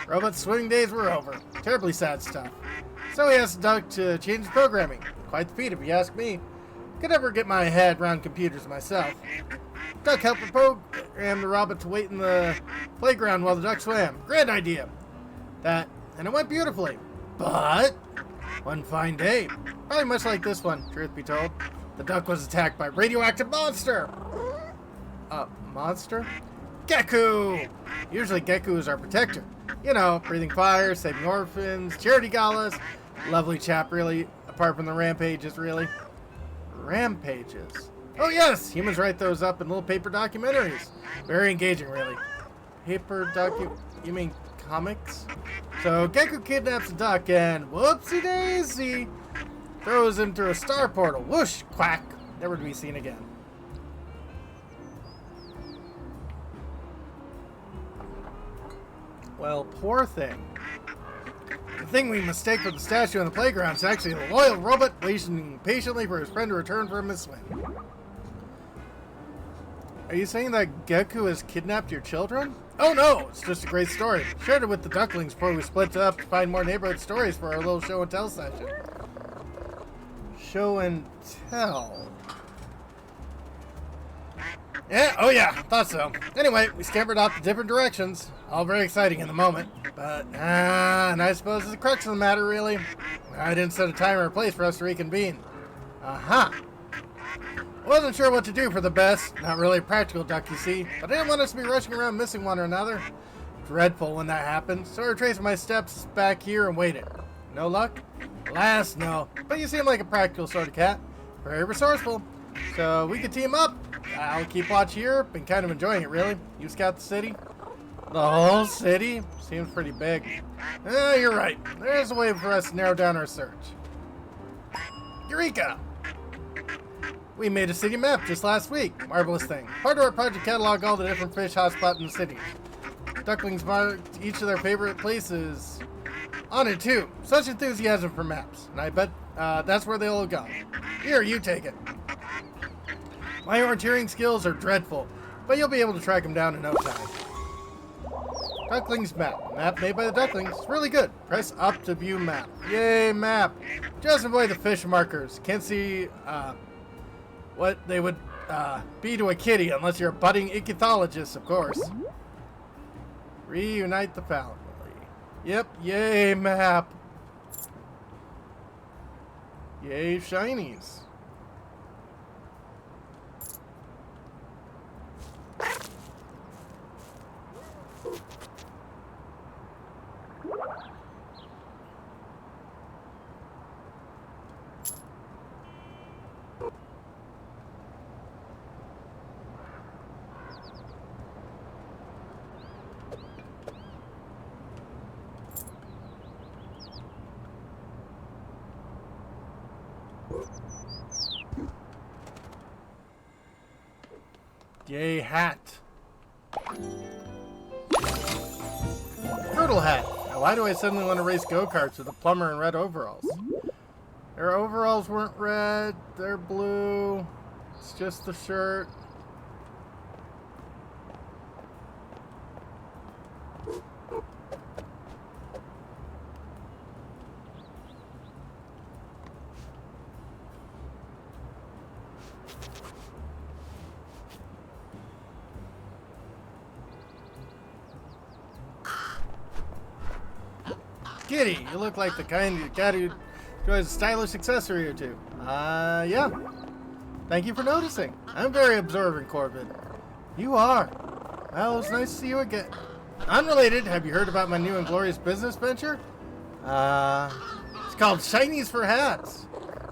Robot's swimming days were over. Terribly sad stuff. So he asked the duck to change the programming. Quite the feat, if you ask me. Could never get my head around computers myself. Duck helped the program the robot to wait in the playground while the duck swam. Great idea. And it went beautifully. But one fine day, probably much like this one, truth be told, the duck was attacked by a radioactive monster. Monster? Gecko! Usually Gecko is our protector. You know, breathing fire, saving orphans, charity galas. Lovely chap, really, apart from the rampages, really. Rampages? Oh yes! Humans write those up in little paper documentaries. Very engaging, really. You mean comics? So Gecko kidnaps a duck and whoopsie daisy throws him through a star portal. Whoosh! Quack! Never to be seen again. Well, poor thing. The thing we mistake for the statue on the playground is actually a loyal robot waiting patiently for his friend to return from his swim. Are you saying that Gecko has kidnapped your children? Oh no, it's just a great story. Shared it with the ducklings before we split up to find more neighborhood stories for our little show and tell session. Show and tell? Yeah, oh yeah, thought so. Anyway, we scampered off to different directions. All very exciting in the moment. But, and I suppose it's the crux of the matter, really. I didn't set a time or a place for us to reconvene. Aha! Wasn't sure what to do for the best. Not really a practical duck, you see. But I didn't want us to be rushing around missing one or another. Dreadful when that happened. So I retraced my steps back here and waited. No luck? Alas, no. But you seem like a practical sort of cat. Very resourceful. So we could team up. I'll keep watch here. Been kind of enjoying it, really. You scout the city? The whole city? Seems pretty big. You're right. There's a way for us to narrow down our search. Eureka! We made a city map just last week. Marvelous thing. Part of our project catalog all the different fish hotspots in the city. Ducklings marked each of their favorite places on it too. Such enthusiasm for maps. And I bet that's where they'll go. Here, you take it. My orienteering skills are dreadful, but you'll be able to track them down in no time. Ducklings map. Map made by the ducklings. Really good. Press up to view map. Yay, map. Just avoid the fish markers. Can't see what they would be to a kitty unless you're a budding ichthyologist, of course. Reunite the family. Yep, yay, map. Yay, shinies. Yay, hat. Turtle hat. Now, why do I suddenly want to race go-karts with a plumber in red overalls? Their overalls weren't red. They're blue. It's just the shirt. Kity, you look like the kind of cat who enjoys a stylish accessory or two. Yeah. Thank you for noticing. I'm very observant, Corbin. You are. Well, it's nice to see you again. Unrelated, have you heard about my new and glorious business venture? It's called Shinies for Hats.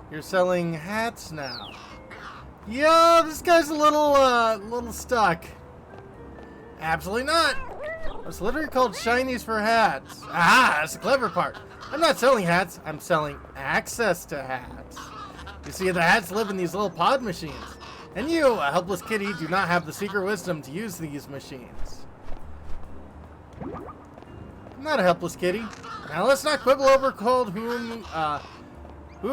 You're selling hats now. Yeah, this guy's a little stuck. Absolutely not! It's literally called shinies for hats. Aha, that's the clever part. I'm not selling hats, I'm selling access to hats. You see, the hats live in these little pod machines. And you, a helpless kitty, do not have the secret wisdom to use these machines. I'm not a helpless kitty. Now let's not quibble over who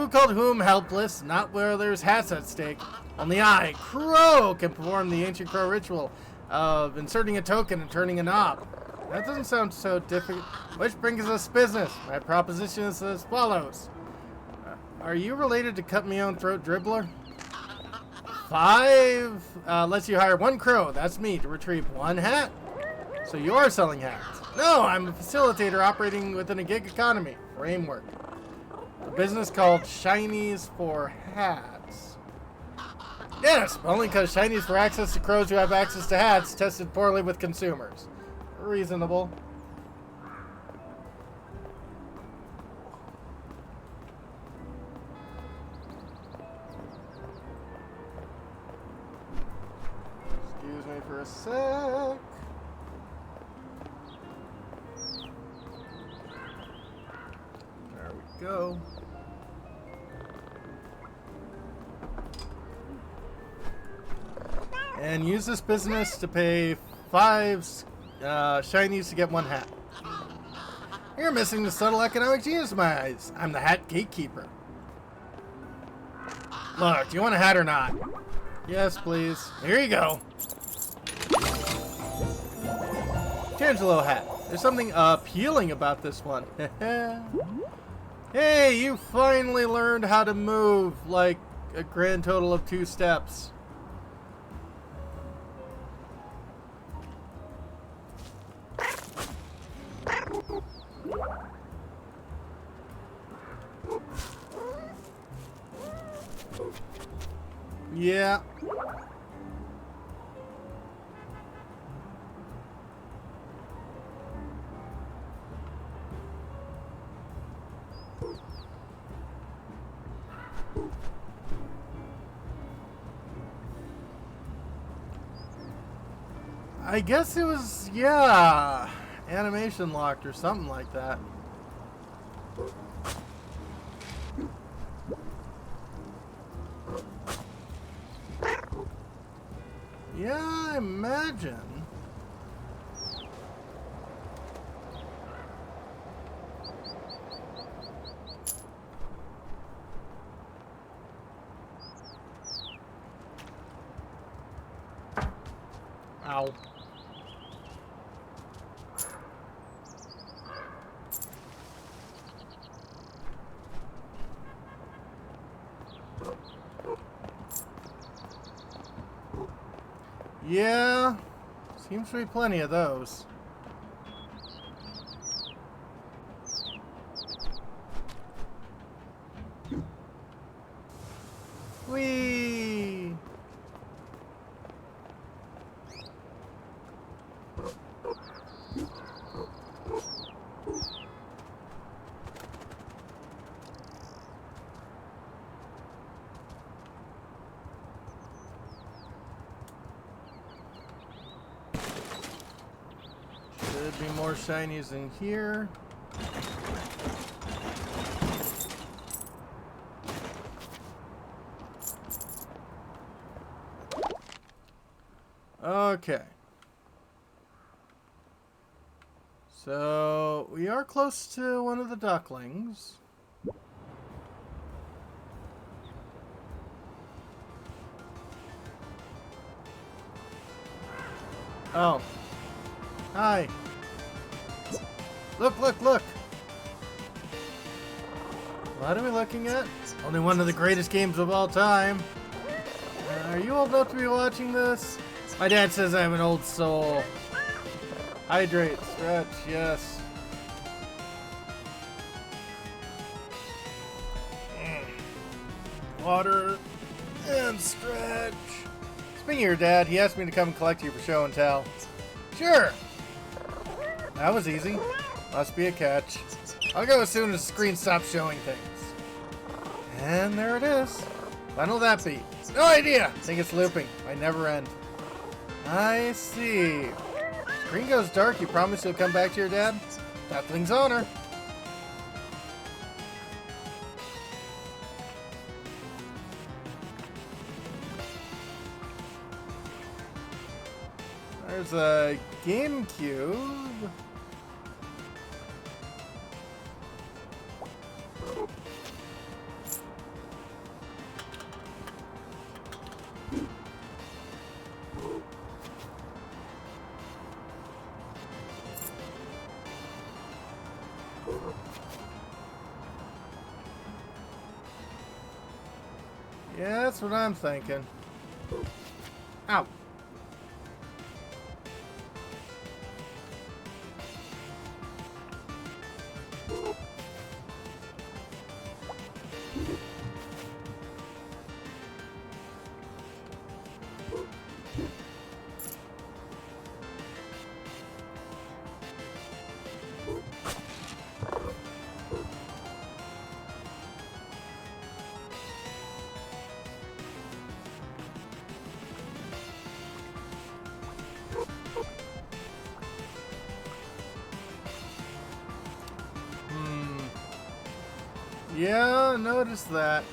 called whom helpless, not where there's hats at stake. Only I, Crow, can perform the ancient Crow ritual of inserting a token and turning a knob. That doesn't sound so difficult. Which brings us business. My proposition is as follows. Are you related to Cut Me Own Throat Dribbler? 5 lets you hire 1 crow, that's me, to retrieve 1 hat. So you are selling hats. No, I'm a facilitator operating within a gig economy framework. A business called Shinies for Hats. Yes, only because Shinies for access to crows who have access to hats tested poorly with consumers. Reasonable. Excuse me for a sec. There we go. And use this business to pay 5 shinies to get 1 hat. You're missing the subtle economic genius in my eyes. I'm the hat gatekeeper. Look, do you want a hat or not? Yes, please. Here you go. Tangelo hat. There's something appealing about this one. Hey, you finally learned how to move like a grand total of 2 steps. Yeah. I guess it was, yeah, animation locked or something like that. Yeah, I imagine. Ow. Yeah, seems to be plenty of those. Whee! Should be more shinies in here. Okay. So we are close to one of the ducklings. Oh. Hi. Look, look, look. What are we looking at? Only one of the greatest games of all time. Are you old enough to be watching this? My dad says I'm an old soul. Hydrate, stretch, yes. Water and stretch. Speaking of your dad, he asked me to come and collect you for show and tell. Sure. That was easy. Must be a catch. I'll go as soon as the screen stops showing things. And there it is. What'll that be? No idea. I think it's looping. Might never end. I see. Screen goes dark. You promise you'll come back to your dad? Duckling's honor. There's a GameCube. Yeah, that's what I'm thinking. Ow. Yeah, noticed that.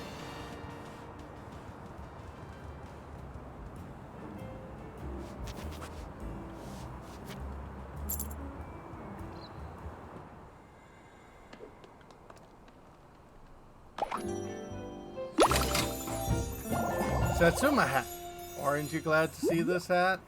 Satsuma hat. Aren't you glad to see this hat?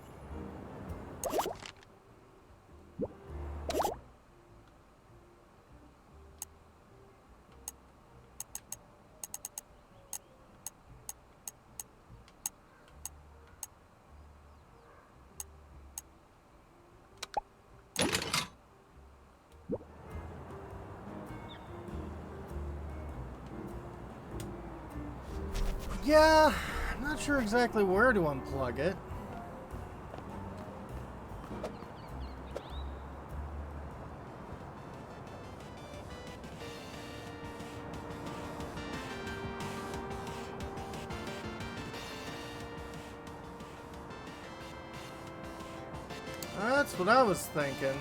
Yeah, I'm not sure exactly where to unplug it. That's what I was thinking.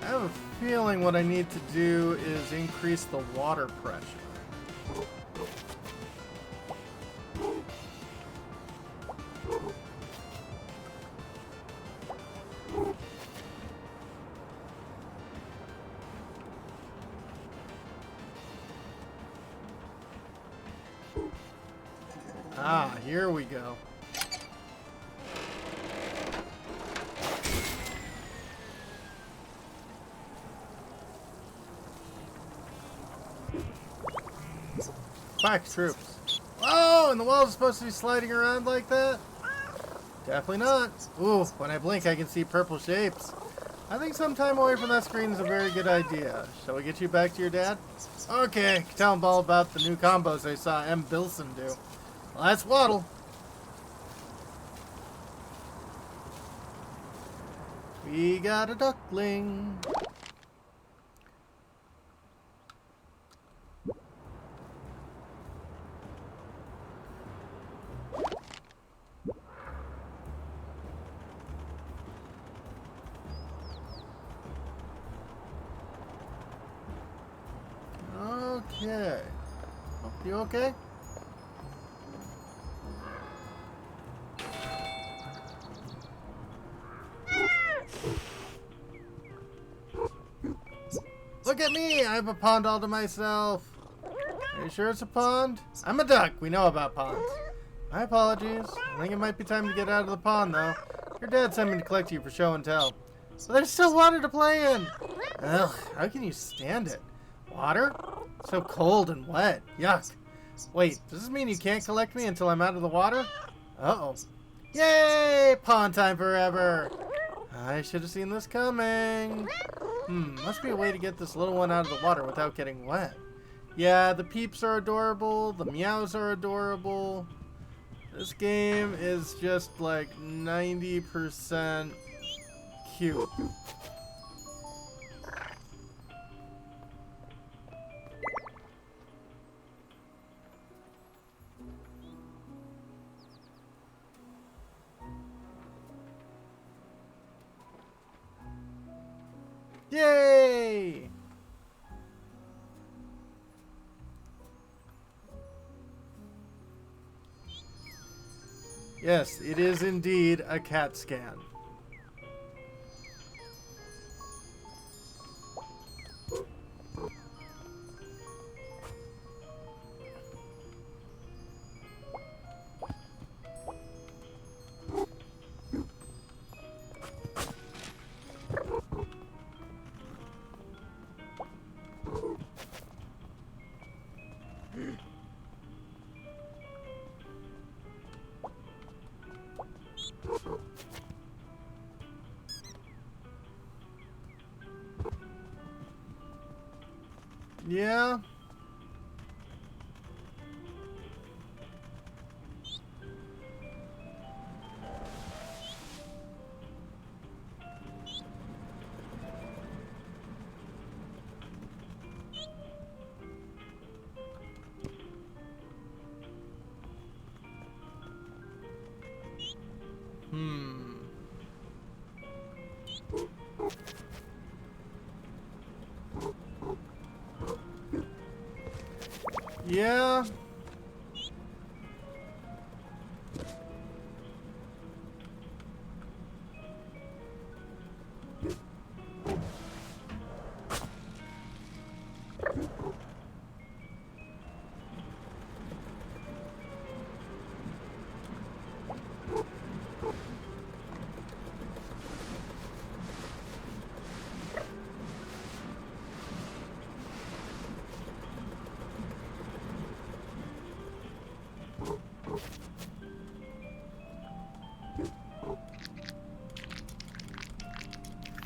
I have a feeling what I need to do is increase the water pressure. Ah, here we go. Quack troops. Oh, and the wall is supposed to be sliding around like that? Definitely not. Ooh, when I blink I can see purple shapes. I think some time away from that screen is a very good idea. Shall we get you back to your dad? Okay, tell him all about the new combos I saw M. Bilson do. Well, that's Waddle. We got a duckling. Okay. Oh, you okay? Look at me! I have a pond all to myself. Are you sure it's a pond? I'm a duck. We know about ponds. My apologies. I think it might be time to get out of the pond, though. Your dad sent me to collect you for show and tell. But there's still water to play in. Ugh, how can you stand it? Water? So cold and wet. Yuck. Wait, does this mean you can't collect me until I'm out of the water? Uh-oh. Yay! Pond time forever. I should have seen this coming. Must be a way to get this little one out of the water without getting wet. Yeah, the peeps are adorable. The meows are adorable. This game is just like 90% cute. Yay! Yes, it is indeed a CAT scan. Yeah. Yeah.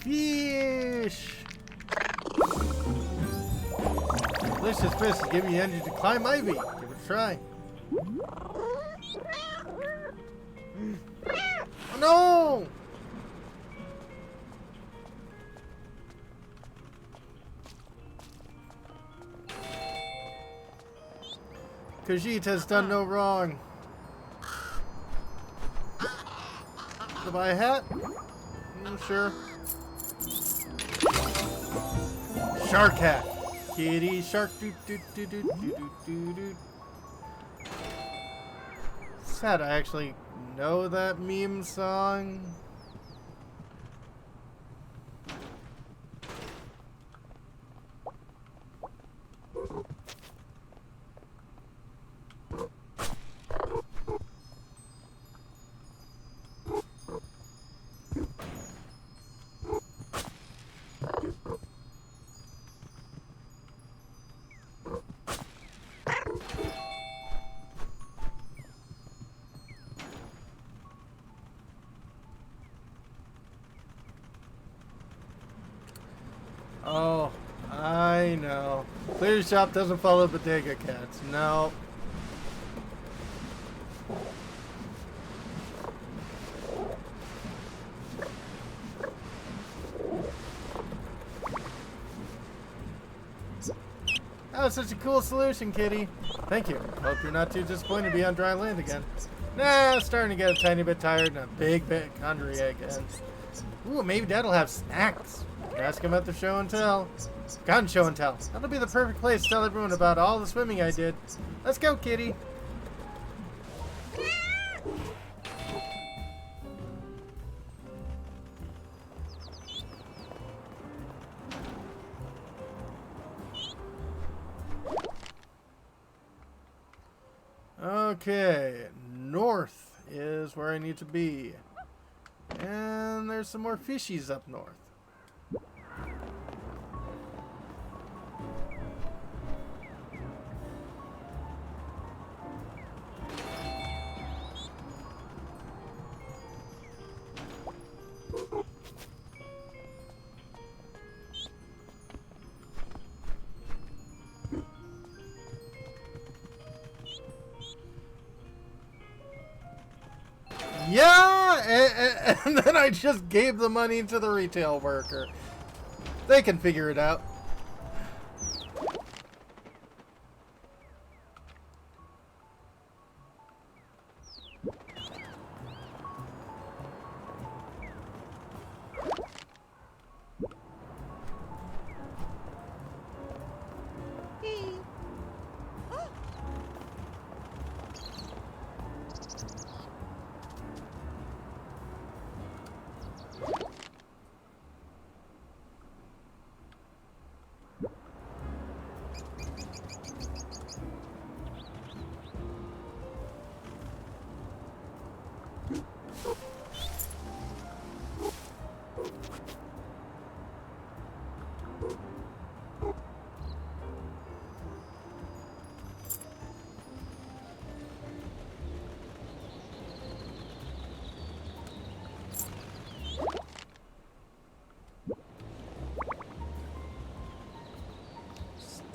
Fish! Delicious fish is giving you energy to climb ivy. Give it a try. Oh no! Khajiit has done no wrong. To buy a hat? Sure. Shark hat. Kitty shark doo doo doo doo doo doo doo. Sad I actually know that meme song. Oh, I know. Clear Shop doesn't follow Bodega Cats. No. That was such a cool solution, Kitty. Thank you. Hope you're not too disappointed to be on dry land again. Nah, starting to get a tiny bit tired and a big bit hungry again. Ooh, maybe Dad'll have snacks. Ask him at the show and tell. Gun show and tell. That'll be the perfect place to tell everyone about all the swimming I did. Let's go, Kitty. Okay, north is where I need to be. And there's some more fishies up north. Yeah, and then I just gave the money to the retail worker. They can figure it out.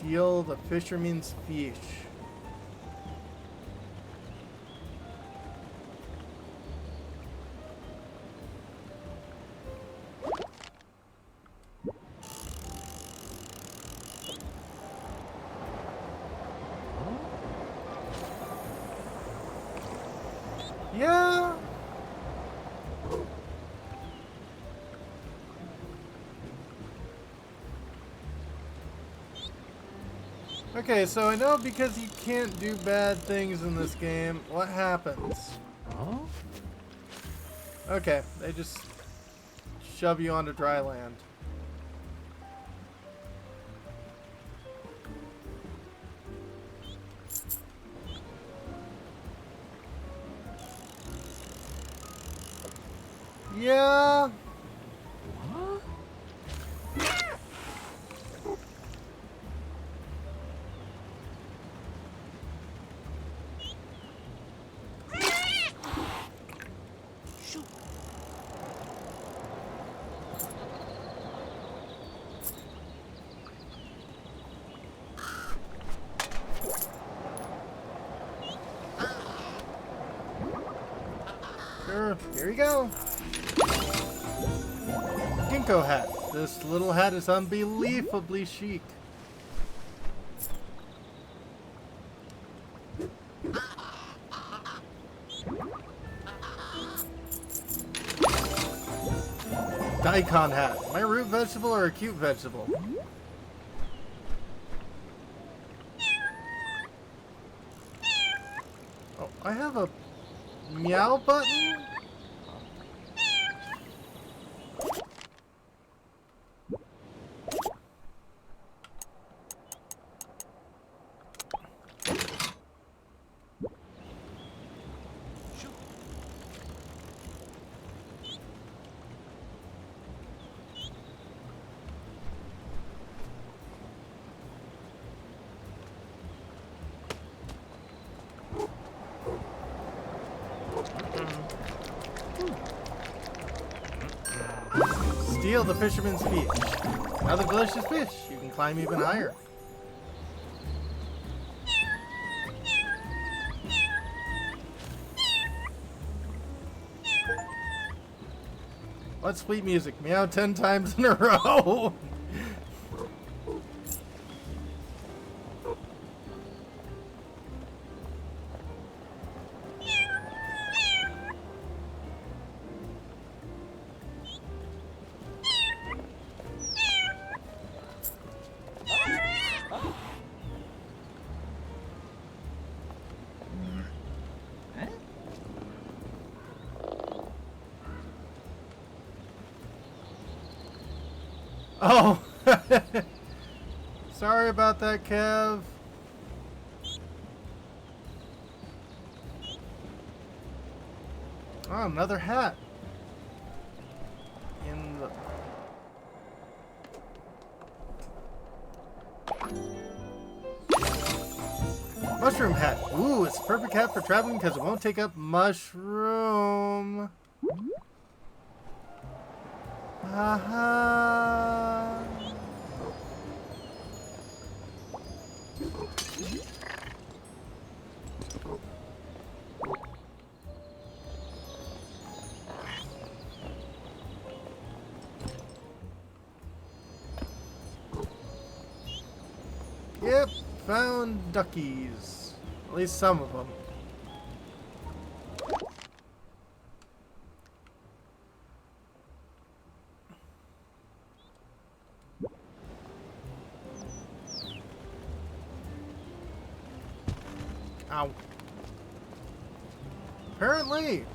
Steal the fisherman's fish. Yeah. Okay, so I know because you can't do bad things in this game, what happens? Huh? Okay, they just shove you onto dry land. Yeah. Huh? Sure, here you go. Ginkgo hat. This little hat is unbelievably chic. Daikon hat. Am I a root vegetable or a cute vegetable? Oh, I have a meow button? Steal the fisherman's fish. Another delicious fish. You can climb even higher. What sweet music. Meow 10 times in a row. Oh, sorry about that, Kev. Oh, another hat. In the... Mushroom hat. Ooh, it's a perfect hat for traveling because it won't take up mushroom. Haha. Yep, found duckies. At least some of them. Ow. Apparently.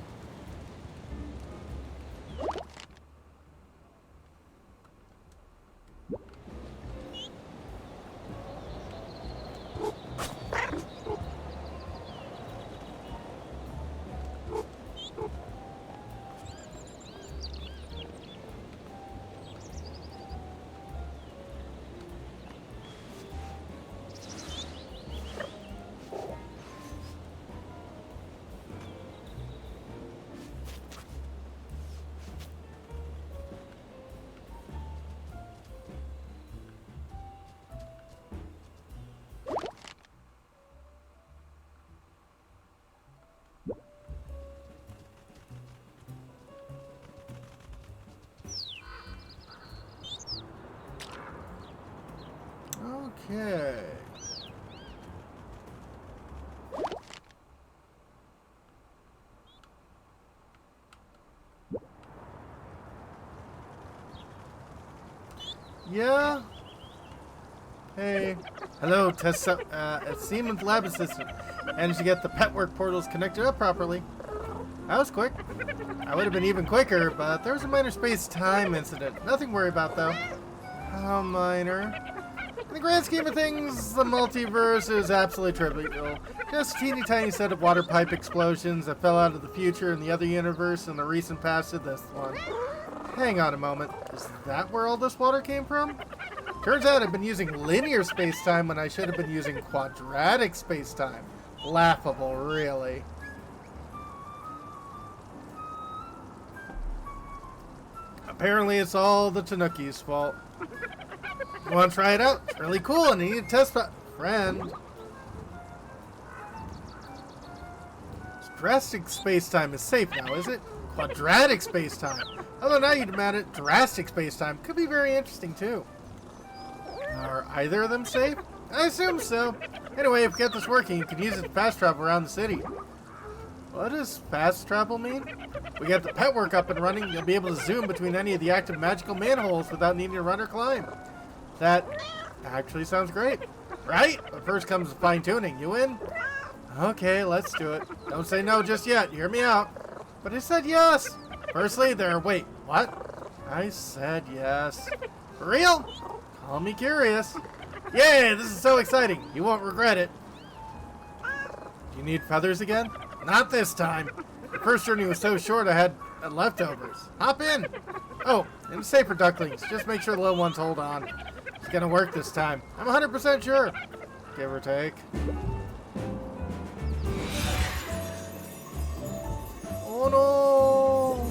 Yeah? Hey. Hello, Tessa. Siemens lab assistant. Managed to get the pet work portals connected up properly. That was quick. I would have been even quicker, but there was a minor space-time incident. Nothing to worry about, though. How minor? In the grand scheme of things, the multiverse is absolutely trivial. Just a teeny tiny set of water pipe explosions that fell out of the future in the other universe and the recent past of this one. Hang on a moment. Is that where all this water came from? Turns out I've been using linear space-time when I should have been using quadratic space-time. Laughable, really. Apparently it's all the Tanuki's fault. You want to try it out? It's really cool and I need a test friend. Drastic space-time is safe now, is it? Quadratic space-time. Although now you demand it, drastic space-time could be very interesting too. Are either of them safe? I assume so. Anyway, if we get this working, you can use it to fast travel around the city. What does fast travel mean? We get the pet work up and running, you'll be able to zoom between any of the active magical manholes without needing to run or climb. That actually sounds great. Right? But first comes the fine-tuning. You in? Okay, let's do it. Don't say no just yet. Hear me out. But I said yes. Firstly, wait, what? I said yes. For real? Call me curious. Yay, this is so exciting. You won't regret it. Do you need feathers again? Not this time. The first journey was so short I had leftovers. Hop in. Oh, and save for ducklings. Just make sure the little ones hold on. It's gonna work this time. I'm 100% sure. Give or take. Oh no!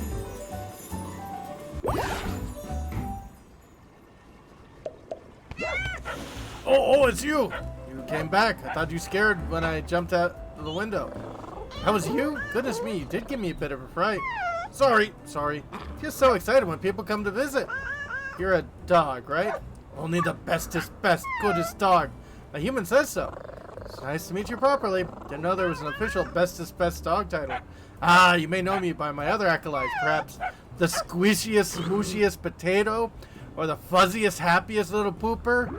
Oh, it's you! You came back. I thought you scared when I jumped out the window. That was you? Goodness me, you did give me a bit of a fright. Sorry. Just so excited when people come to visit. You're a dog, right? Only the bestest, goodest dog. A human says so. It's nice to meet you properly. Didn't know there was an official bestest best dog title. Ah, you may know me by my other accolades, perhaps the squishiest, smooshiest potato, or the fuzziest, happiest little pooper.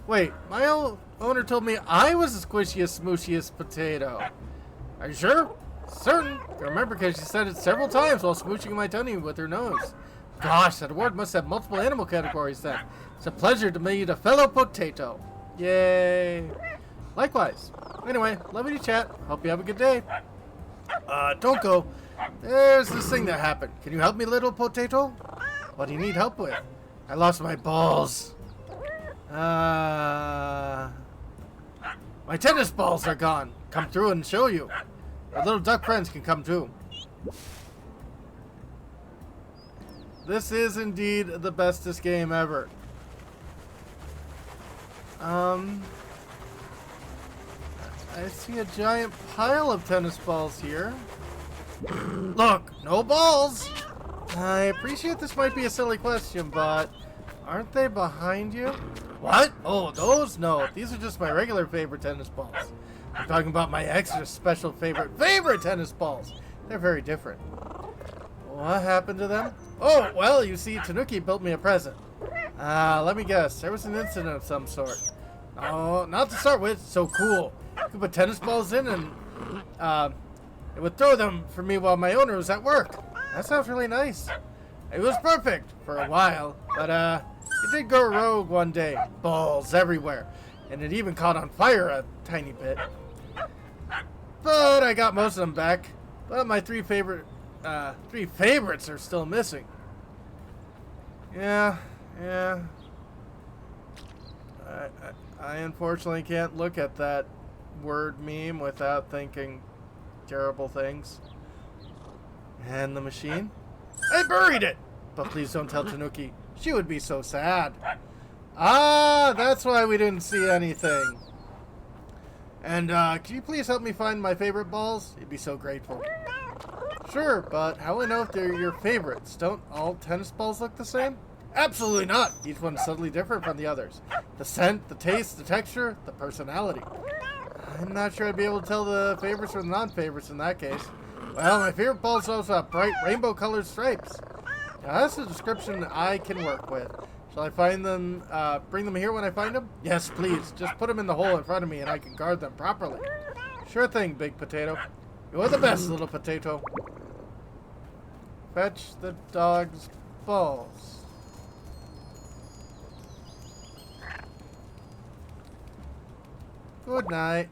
Wait, my old owner told me I was the squishiest, smooshiest potato. Are you sure? Certain. I remember because she said it several times while smooching my tummy with her nose. Gosh, that award must have multiple animal categories then. It's a pleasure to meet a fellow potato. Yay. Likewise. Anyway, lovely to chat. Hope you have a good day. Don't go. There's this thing that happened. Can you help me, little potato? What do you need help with? I lost my balls. My tennis balls are gone. Come through and show you. Our little duck friends can come too. This is indeed the bestest game ever. I see a giant pile of tennis balls here. Look, no balls! I appreciate this might be a silly question, but aren't they behind you? What? Oh, those? No, these are just my regular favorite tennis balls. I'm talking about my extra special favorite tennis balls. They're very different. What happened to them? Oh, well, you see, Tanuki built me a present. Let me guess. There was an incident of some sort. Oh, not to start with. So cool. You could put tennis balls in and it would throw them for me while my owner was at work. That sounds really nice. It was perfect for a while, but it did go rogue one day. Balls everywhere. And it even caught on fire a tiny bit. But I got most of them back. But my three favorites are still missing. Yeah. I unfortunately can't look at that word meme without thinking terrible things. And the machine? I buried it! But please don't tell Tanuki. She would be so sad. Ah, that's why we didn't see anything. And, can you please help me find my favorite balls? You'd be so grateful. Sure, but how will I know if they're your favorites? Don't all tennis balls look the same? Absolutely not. Each one's subtly different from the others. The scent, the taste, the texture, the personality. I'm not sure I'd be able to tell the favorites from the non-favorites in that case. Well, my favorite balls also have bright rainbow-colored stripes. Now, that's a description I can work with. Shall I find them, bring them here when I find them? Yes, please. Just put them in the hole in front of me and I can guard them properly. Sure thing, Big Potato. You're the best, Little Potato. Fetch the dog's balls. Good night.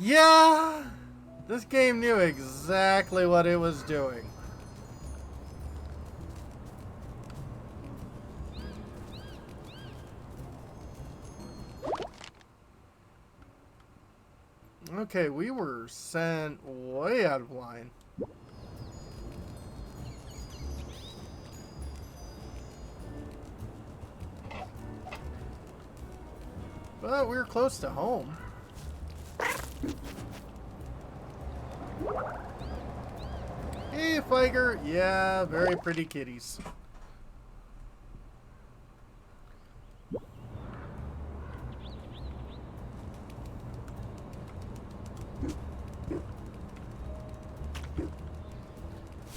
Yeah! This game knew exactly what it was doing. Okay, we were sent way out of line. But we were close to home. Hey, Figer. Yeah, very pretty kitties.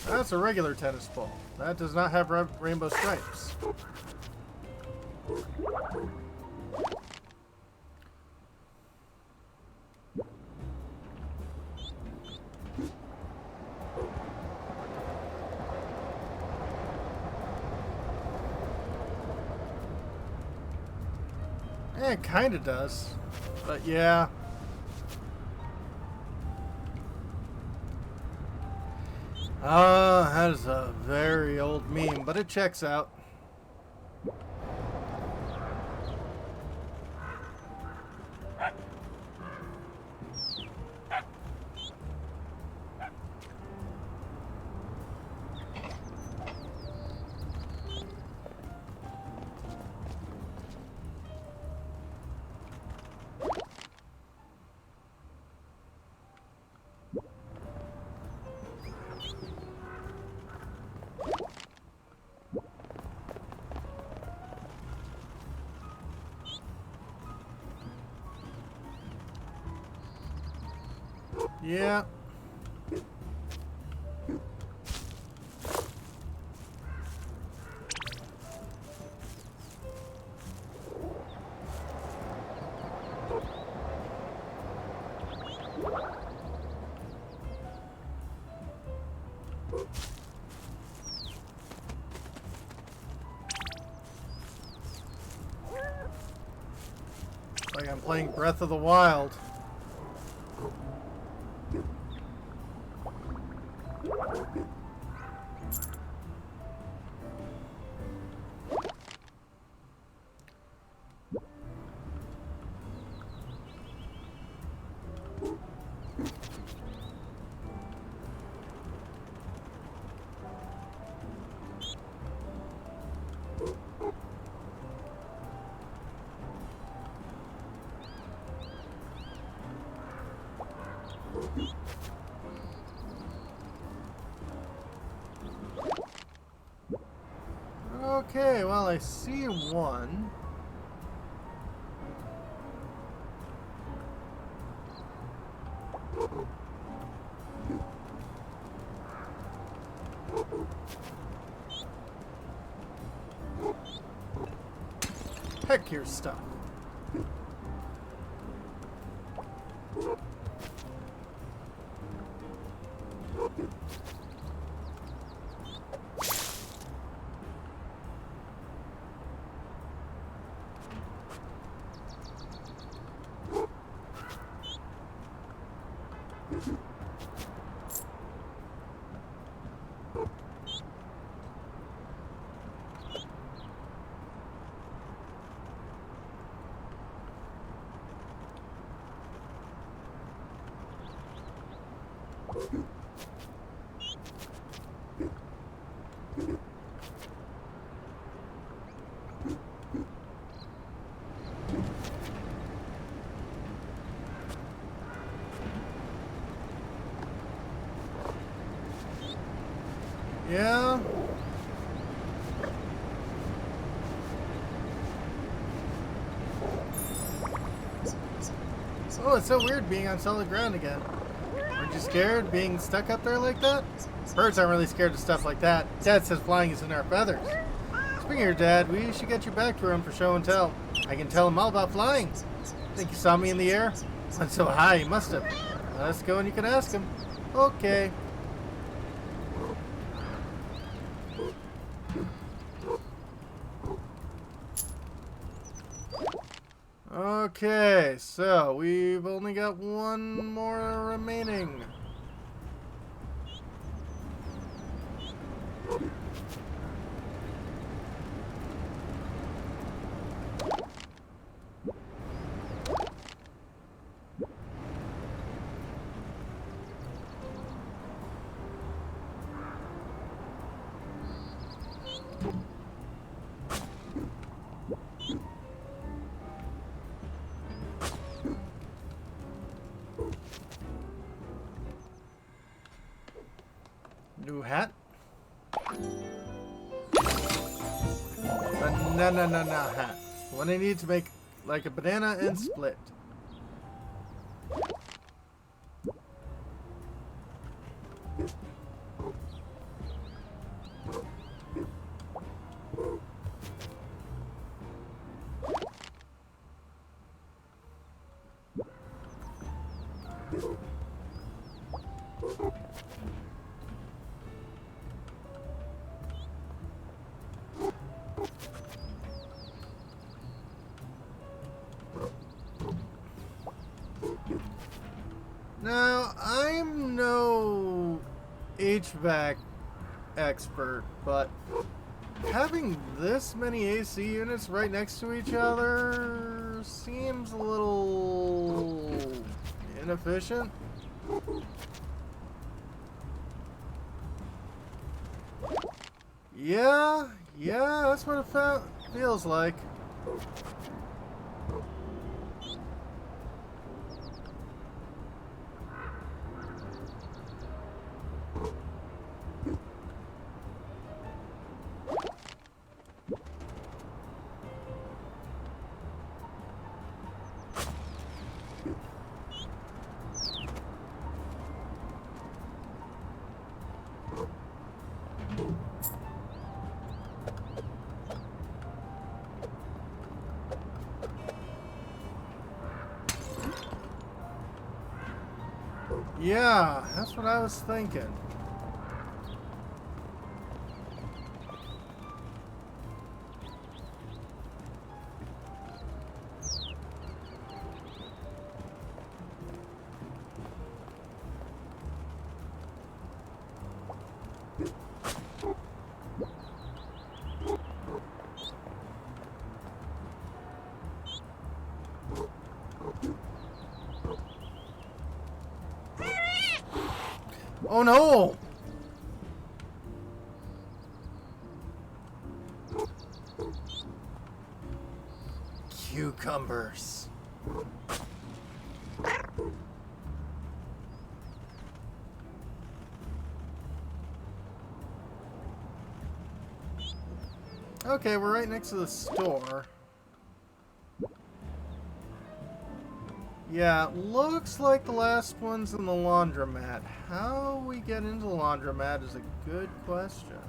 That's a regular tennis ball. That does not have rainbow stripes. It kind of does, but yeah. That is a very old meme, but it checks out. Yeah. Like I'm playing Breath of the Wild. Okay, well, I see one. Heck your stuff. Yeah. Oh, it's so weird being on solid ground again. Aren't you scared being stuck up there like that? Birds aren't really scared of stuff like that. Dad says flying is in our feathers. Speaking of your dad, we should get you back to him for show and tell. I can tell him all about flying. Think you saw me in the air? Went so high, you must have. Let's go and you can ask him. Okay. Okay, so we've only got one more remaining. New hat. Banana hat. One I need to make like a banana and split. Now, I'm no HVAC expert, but having this many AC units right next to each other seems a little inefficient. Yeah, that's what it feels like. Yeah, that's what I was thinking. Oh no! Cucumbers. Okay, we're right next to the store. Yeah, looks like the last one's in the laundromat. How we get into the laundromat is a good question.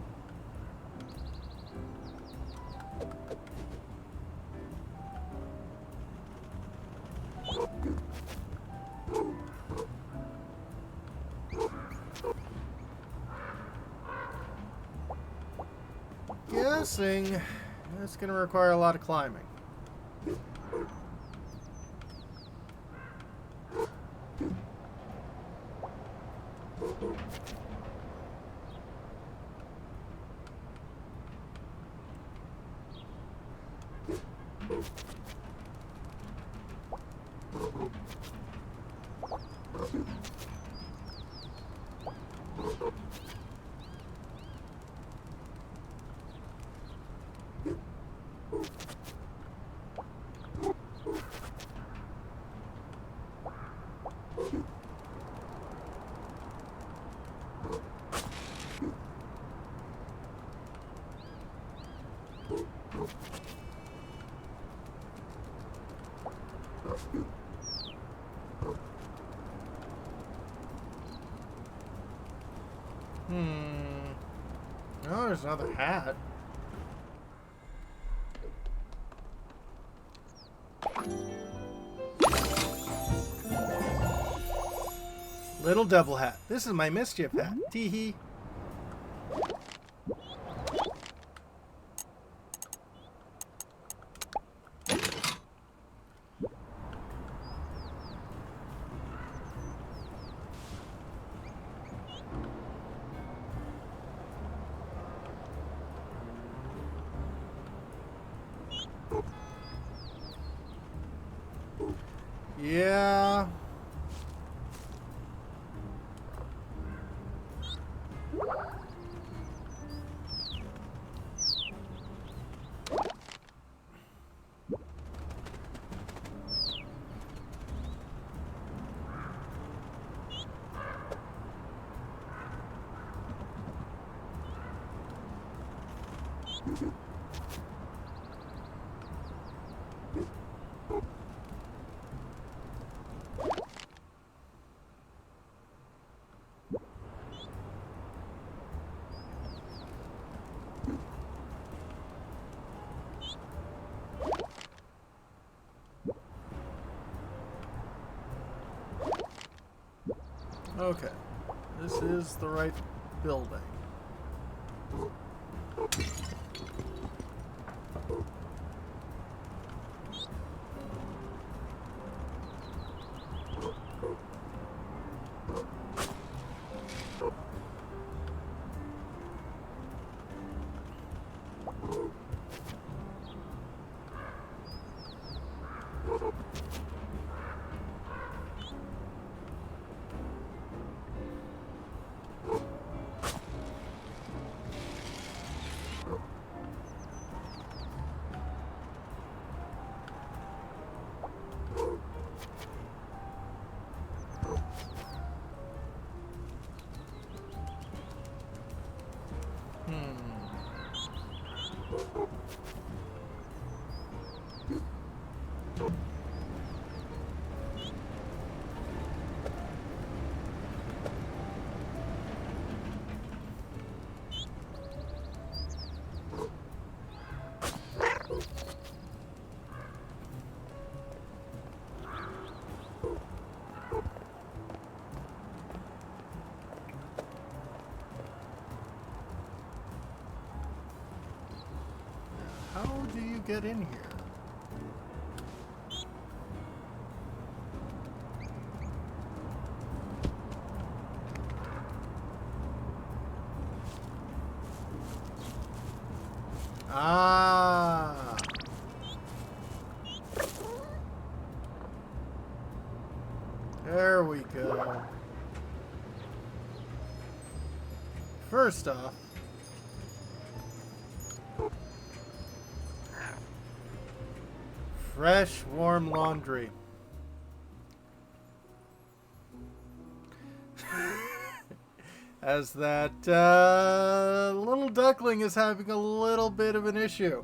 Guessing it's going to require a lot of climbing. Oh, there's another hat. Little double hat. This is my mischief hat. Tee-hee. Yeah. Okay. This is the right building. How do you get in here? Ah. There we go. First off, fresh, warm laundry. As that little duckling is having a little bit of an issue.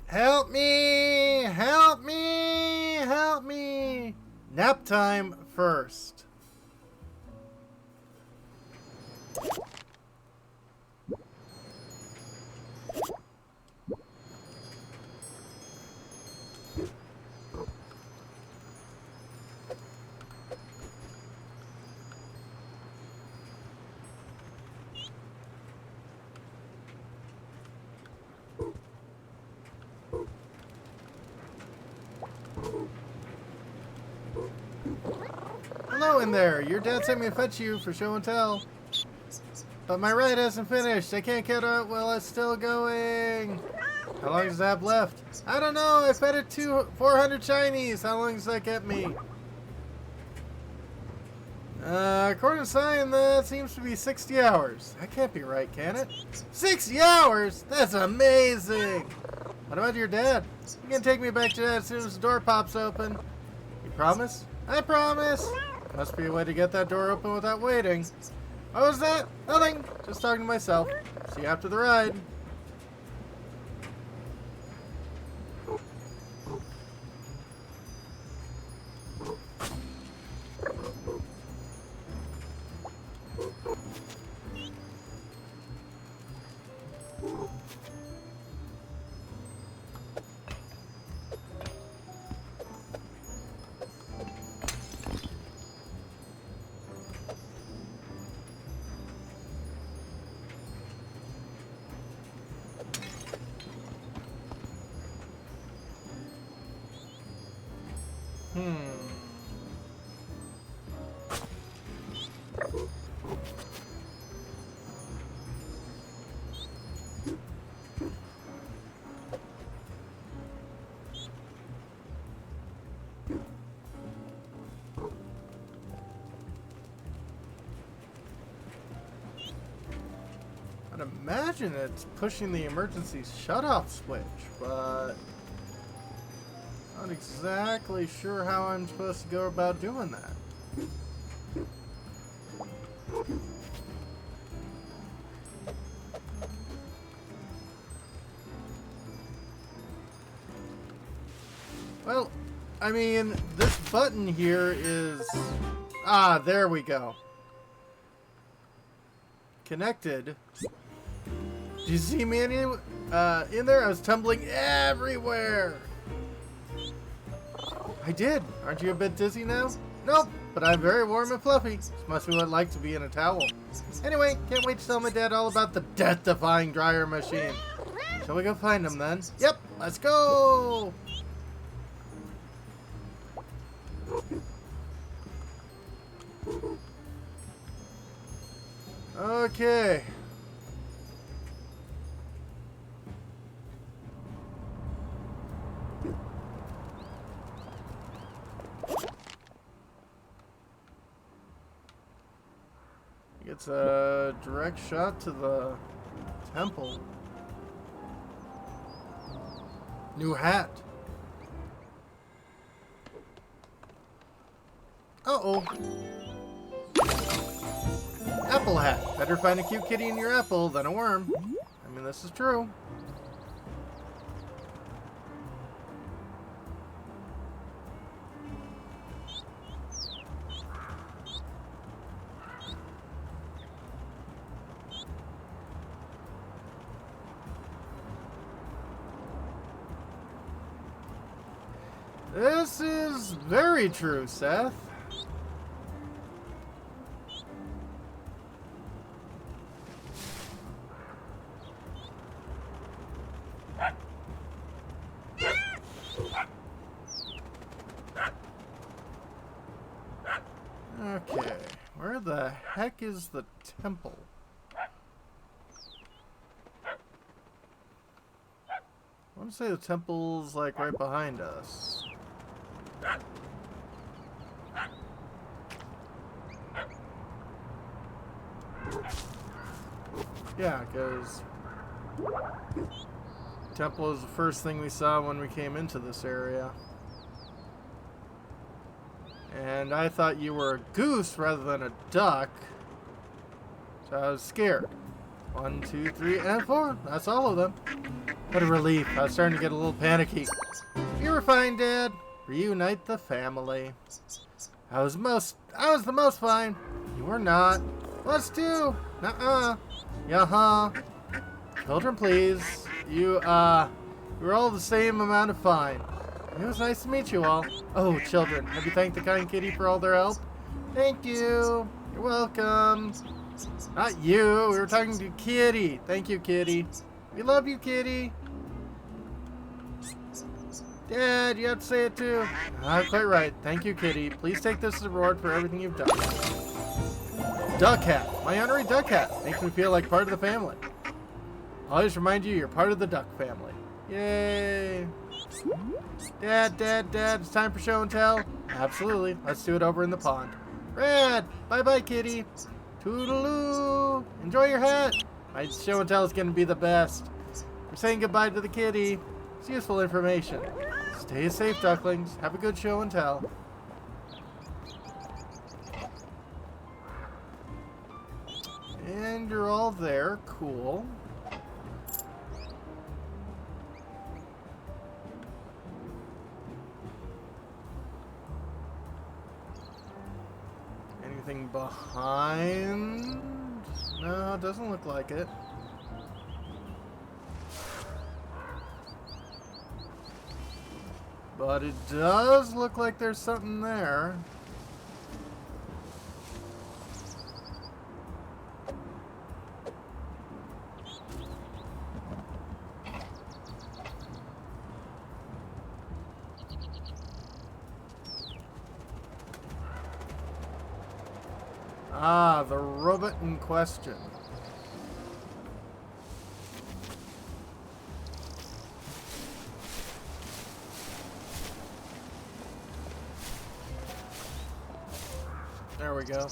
Help me! Help me! Help me! Nap time first. Hello in there. Your dad sent me to fetch you for show and tell. But my ride hasn't finished. I can't get out while it's still going. How long does I have left? I don't know. I fed it 400 shinies. How long does that get me? According to Sign, that seems to be 60 hours. That can't be right, can it? 60 hours? That's amazing. What about your dad? You can take me back to Dad as soon as the door pops open. You promise? I promise. Must be a way to get that door open without waiting. What was that? Nothing. Just talking to myself. See you after the ride. I'd imagine it's pushing the emergency shutoff switch, but not exactly sure how I'm supposed to go about doing that. Well, I mean, this button here is... Ah, there we go. Connected. Do you see me in there? I was tumbling everywhere. I did. Aren't you a bit dizzy now? Nope, but I'm very warm and fluffy. This must be what it's like to be in a towel. Anyway, can't wait to tell my dad all about the death-defying dryer machine. Shall we go find him then? Yep, let's go! Okay. It's a direct shot to the temple. New hat. Uh-oh. Apple hat. Better find a cute kitty in your apple than a worm. I mean, this is true. This is very true, Seth. Okay, where the heck is the temple? I want to say the temple's like right behind us. Yeah, because temple is the first thing we saw when we came into this area. And I thought you were a goose rather than a duck. So I was scared. 1, 2, 3, and 4. That's all of them. What a relief. I was starting to get a little panicky. You were fine, Dad. Reunite the family. I was the most fine. You were not. Us too. Nuh-uh. Yeah-huh. Children, please. You were all the same amount of fine. It was nice to meet you all. Oh, children, have you thanked the kind kitty for all their help? Thank you. You're welcome. Not you. We were talking to Kitty. Thank you, Kitty. We love you, Kitty. Dad, you have to say it too. Quite right. Thank you, Kitty. Please take this as a reward for everything you've done. Duck hat. My honorary duck hat. Makes me feel like part of the family. Always remind you you're part of the duck family. Yay. Dad, it's time for show and tell. Absolutely. Let's do it over in the pond. Rad. Bye-bye, Kitty. Toodaloo. Enjoy your hat. My show and tell is going to be the best. We're saying goodbye to the kitty. It's useful information. Stay safe, ducklings. Have a good show and tell. And you're all there. Cool. Anything behind? No, it doesn't look like it. But it does look like there's something there. Ah, the robot in question. There we go.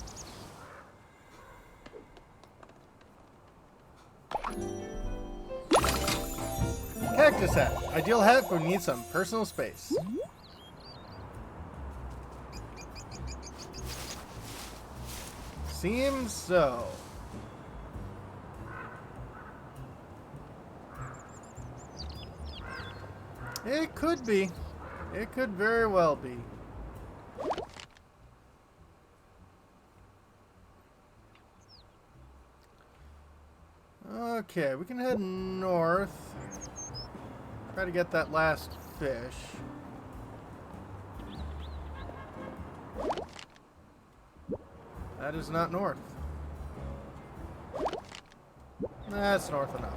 Practice hat. Ideal hat when you need some personal space. Seems so. It could be. It could very well be. Okay, we can head north. Try to get that last fish. That is not north. That's north enough.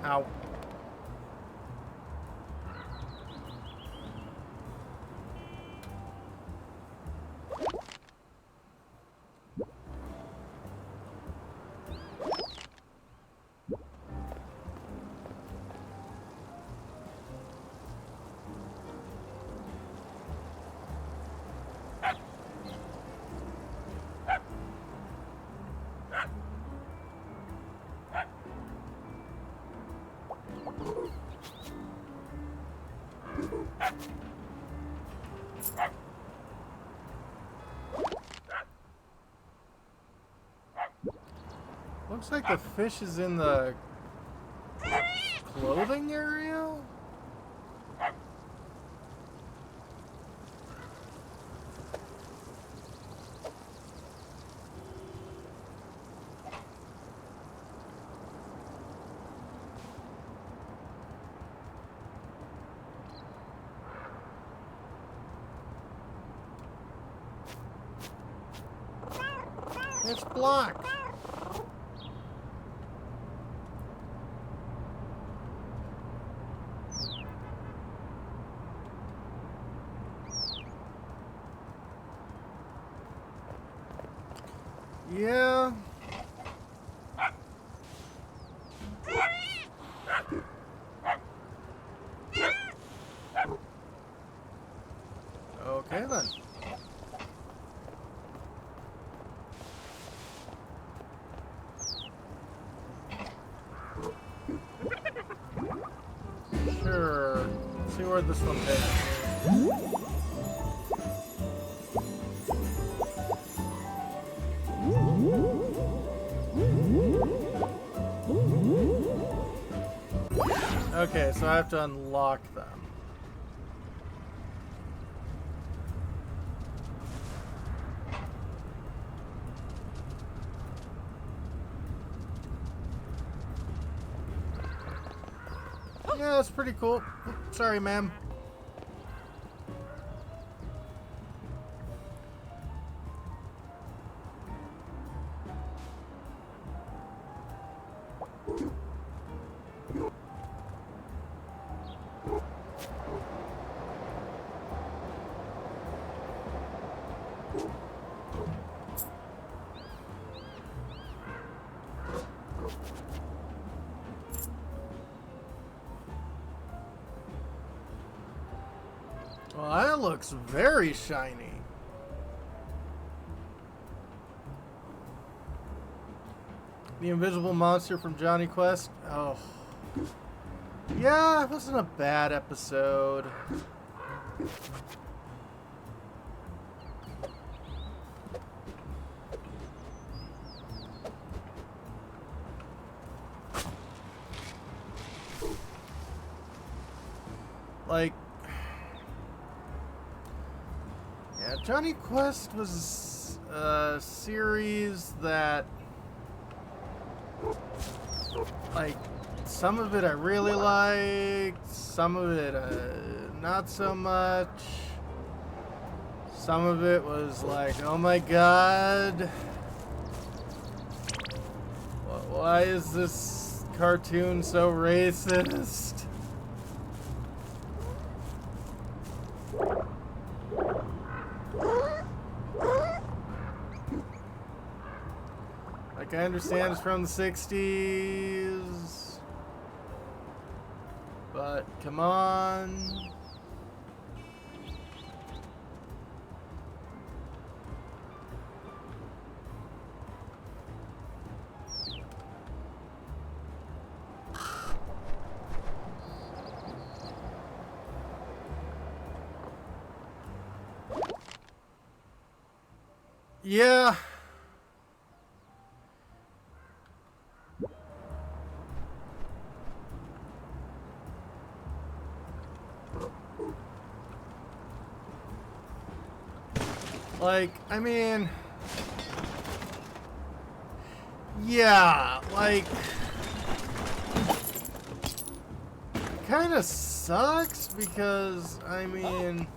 Ow. Looks like the fish is in the clothing area? It's blocked. Yeah. Okay then. Sure. Let's see where this one takes. Okay, so I have to unlock them. Yeah, that's pretty cool. Oops, sorry, ma'am. Well, that looks very shiny. The invisible monster from Johnny Quest. Oh. Yeah, it wasn't a bad episode. Like, yeah, Johnny Quest was a series that, like, some of it I really liked, some of it not so much. Some of it was like, oh my god, why is this cartoon so racist? Like, I understand it's from the 60s, but come on. Yeah. Like, I mean... Yeah, like... Kinda sucks because, I mean...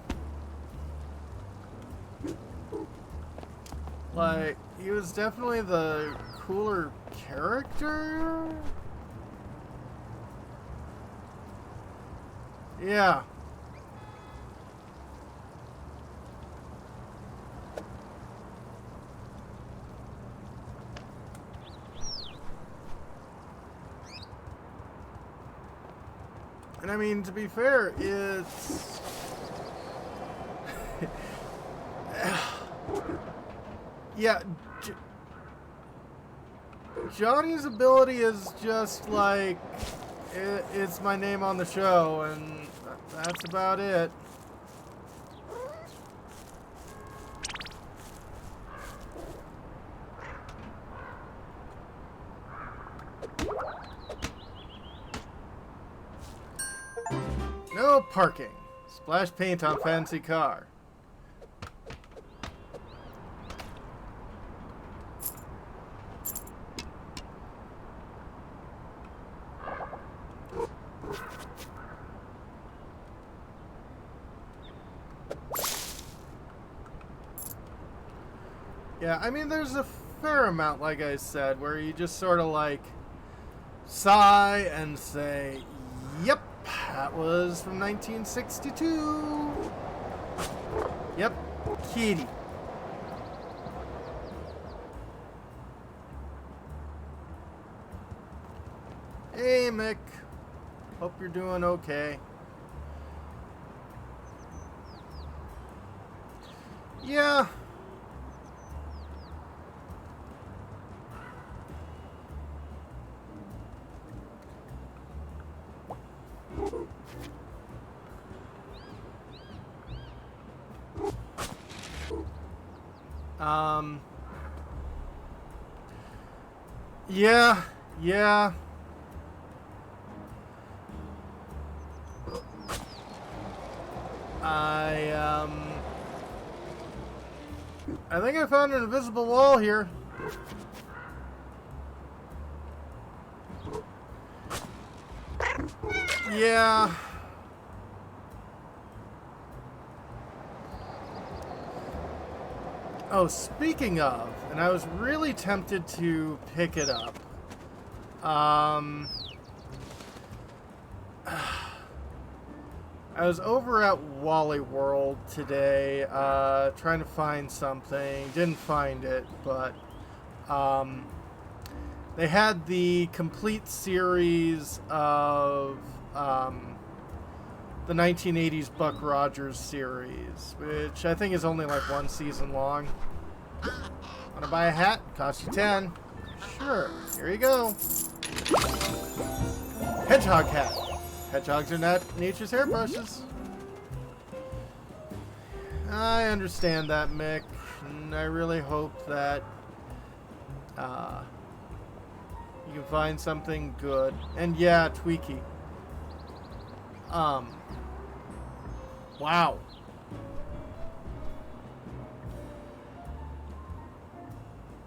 Like, he was definitely the cooler character? Yeah. And I mean, to be fair, it's... yeah, Johnny's ability is just like, it's my name on the show, and that's about it. No parking. Splash paint on fancy car. Yeah, I mean, there's a fair amount, like I said, where you just sort of like sigh and say, yep, that was from 1962. Yep, Kity. Hey, Mick. Hope you're doing okay. Yeah. Yeah. I think I found an invisible wall here. Yeah. Oh, speaking of, and I was really tempted to pick it up. I was over at Wally World today, trying to find something. Didn't find it, but they had the complete series of the 1980s Buck Rogers series, which I think is only like one season long. Want to buy a hat? Cost you 10. Sure, here you go. Hedgehog hat. Hedgehogs are not nature's hairbrushes. I understand that, Mick, and I really hope that you can find something good. And yeah, Tweaky. Wow.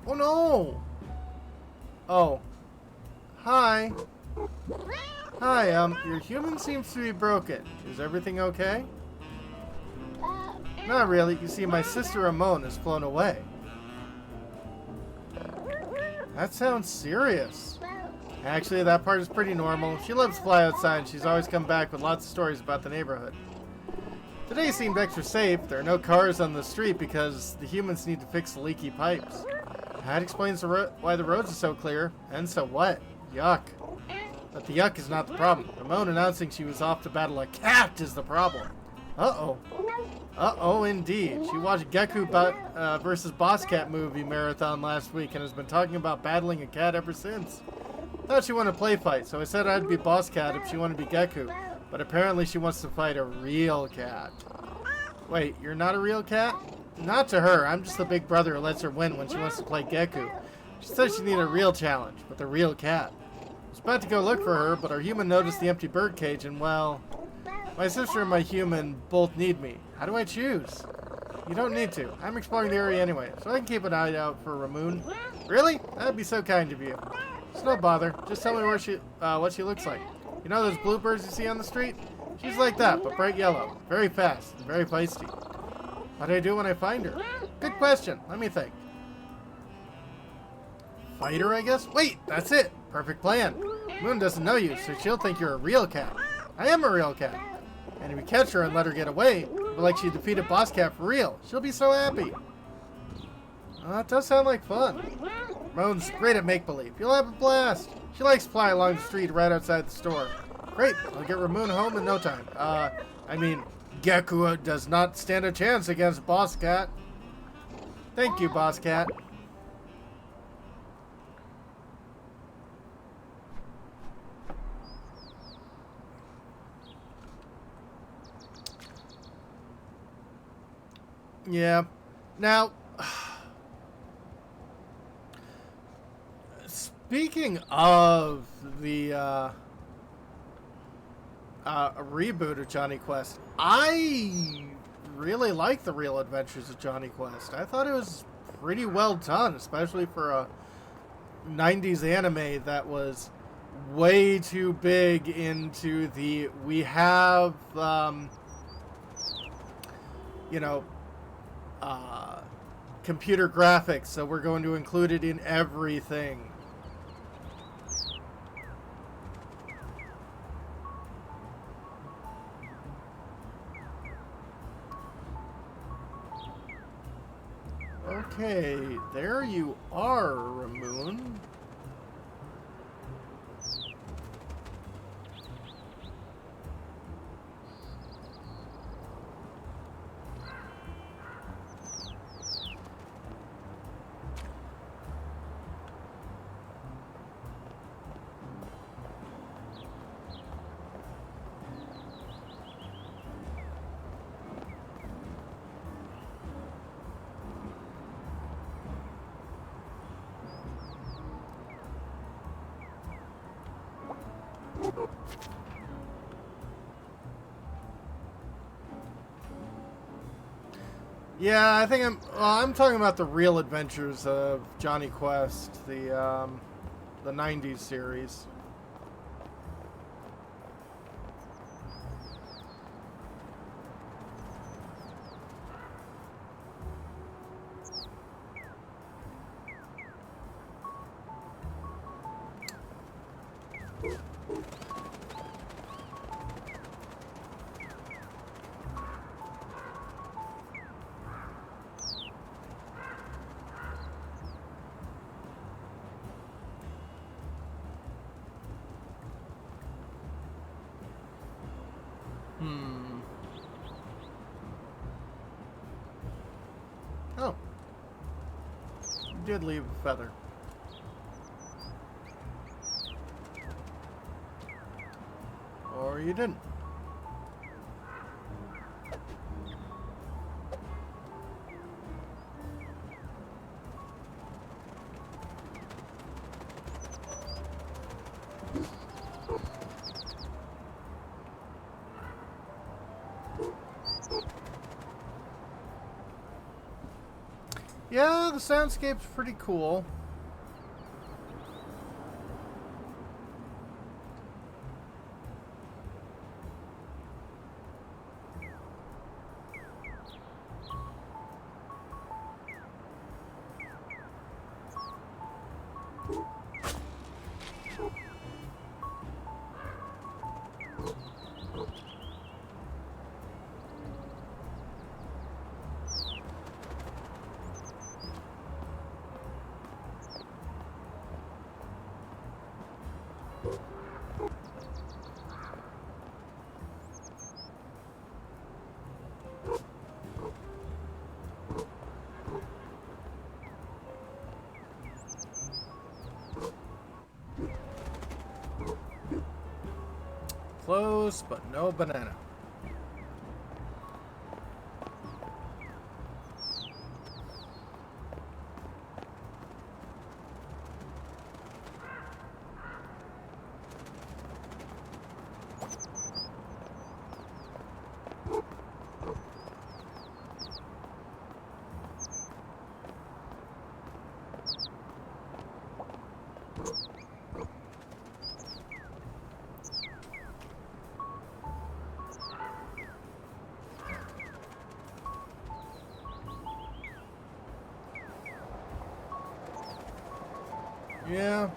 Oh no! Oh. Hi. Hi, your human seems to be broken. Is everything okay? Not really. You see, my sister Ramon has flown away. That sounds serious. Actually, that part is pretty normal. She loves to fly outside, and she's always come back with lots of stories about the neighborhood. Today seemed extra safe. There are no cars on the street because the humans need to fix the leaky pipes. That explains why the roads are so clear and so wet. Yuck. But the yuck is not the problem. Ramon announcing she was off to battle a cat is the problem. Uh-oh. Uh-oh, indeed. She watched Geku versus Boss Cat movie marathon last week and has been talking about battling a cat ever since. Thought she wanted a play fight, so I said I'd be Boss Cat if she wanted to be Geku. But apparently she wants to fight a real cat. Wait, you're not a real cat? Not to her. I'm just the big brother who lets her win when she wants to play Geku. She said she needed a real challenge, with a real cat. I was about to go look for her, but our human noticed the empty birdcage, and well, my sister and my human both need me. How do I choose? You don't need to. I'm exploring the area anyway, so I can keep an eye out for Ramoon. Really? That'd be so kind of you. It's no bother. Just tell me where what she looks like. You know those bluebirds you see on the street? She's like that, but bright yellow. Very fast and very feisty. What do I do when I find her? Good question. Let me think. Fight her, I guess? Wait, that's it. Perfect plan. Moon doesn't know you, so she'll think you're a real cat. I am a real cat. And if we catch her and let her get away, but like she defeated Boss Cat for real, she'll be so happy. That does sound like fun. Moon's great at make-believe. You'll have a blast. She likes flying along the street right outside the store. Great. I'll get Ramoon home in no time. I mean, Geku does not stand a chance against Boss Cat. Thank you, Boss Cat. Yeah. Now, speaking of the reboot of Johnny Quest, I really like the Real Adventures of Johnny Quest. I thought it was pretty well done, especially for a 90s anime that was way too big into the we have you know, computer graphics, so we're going to include it in everything. Okay, there you are, Ramoon. Yeah, I think I'm talking about the Real Adventures of Johnny Quest, the 90s series. Oh. You did leave a feather. Or you didn't. Yeah, the soundscape's pretty cool. Close, but no banana. Yeah.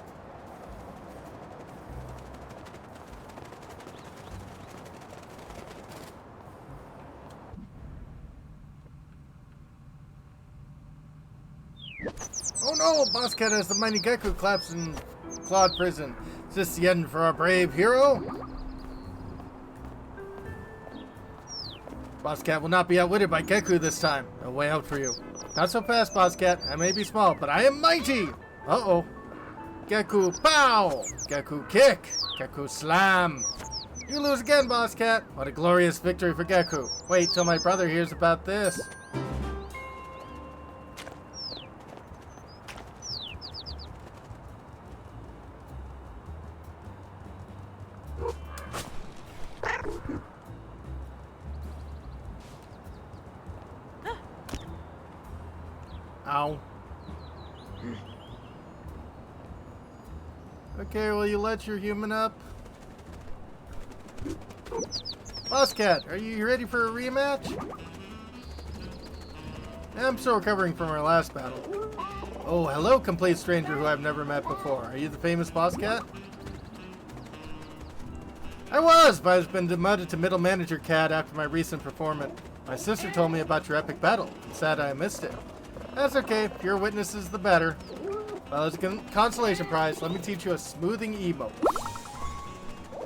Oh no! Boss Cat has the mighty gecko collapsed in Claude prison. Is this the end for our brave hero? Boss Cat will not be outwitted by Geku this time. No way out for you. Not so fast, Boss Cat. I may be small, but I am mighty! Uh-oh. Geku pow! Geku kick! Geku slam! You lose again, Boss Cat! What a glorious victory for Geku. Wait till my brother hears about this. Ow. Okay, will you let your human up? Boss Cat, are you ready for a rematch? I'm still recovering from our last battle. Oh, hello, complete stranger who I've never met before. Are you the famous Boss Cat? I was, but I've been demoted to middle manager Cat after my recent performance. My sister told me about your epic battle. It's sad I missed it. That's okay. Fewer witnesses, the better. Well, as a consolation prize, let me teach you a smoothing emote.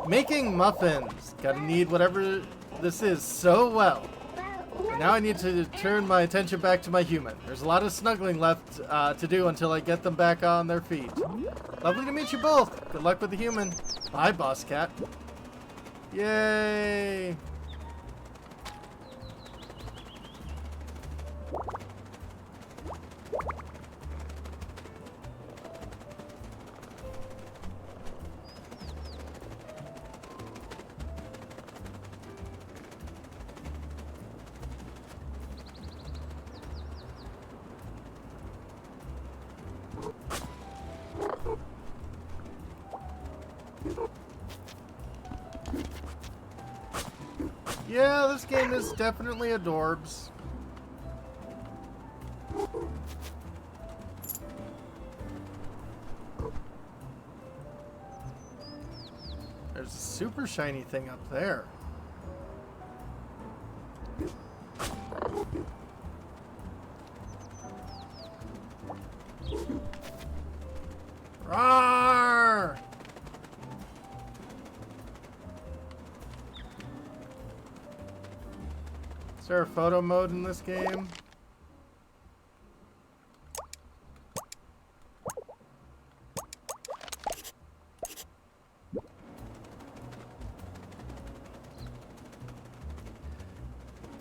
Making muffins. Gotta need whatever this is so well. And now I need to turn my attention back to my human. There's a lot of snuggling left to do until I get them back on their feet. Lovely to meet you both. Good luck with the human. Bye, Boss Cat. Yay! Yeah, this game is definitely adorbs. There's a super shiny thing up there. Roar! Is there a photo mode in this game?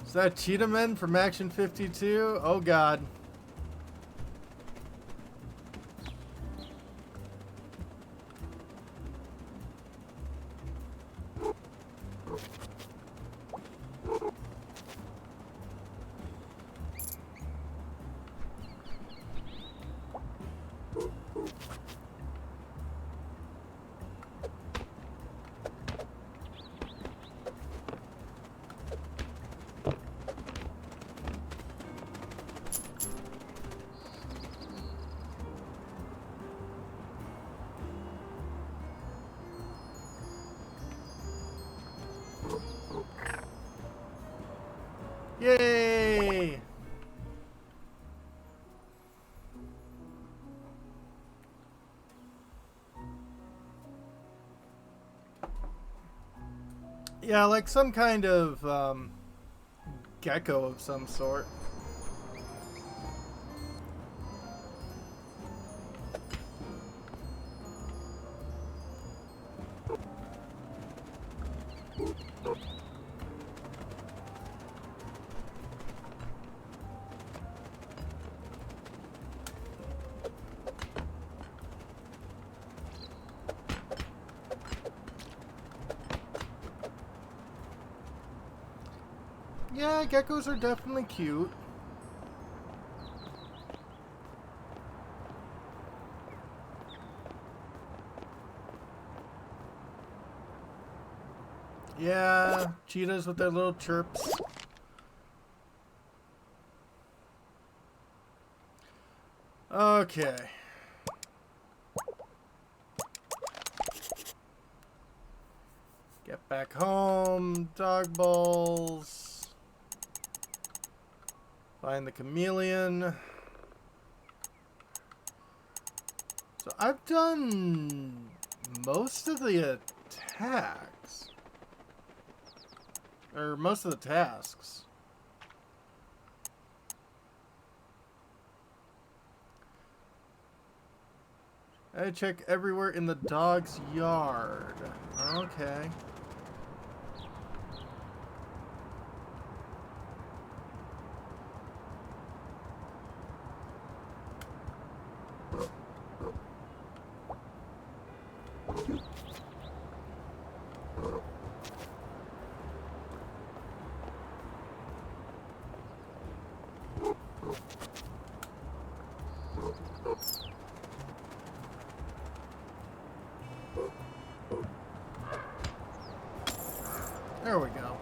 Is that Cheetah Men from Action 52? Oh god. Yay! Yeah, like some kind of gecko of some sort. Yeah, geckos are definitely cute. Yeah, cheetahs with their little chirps. Okay. Back home, dog bowls. Find the chameleon. So I've done most of the attacks. Or most of the tasks. I check everywhere in the dog's yard. Okay. There we go.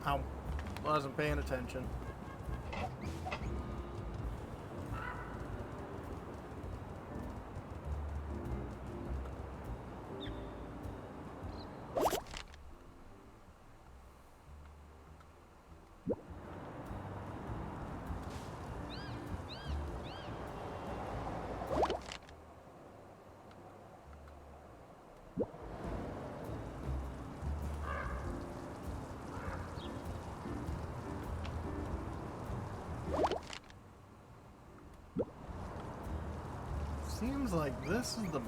Ow. Wasn't paying attention. Seems like this is the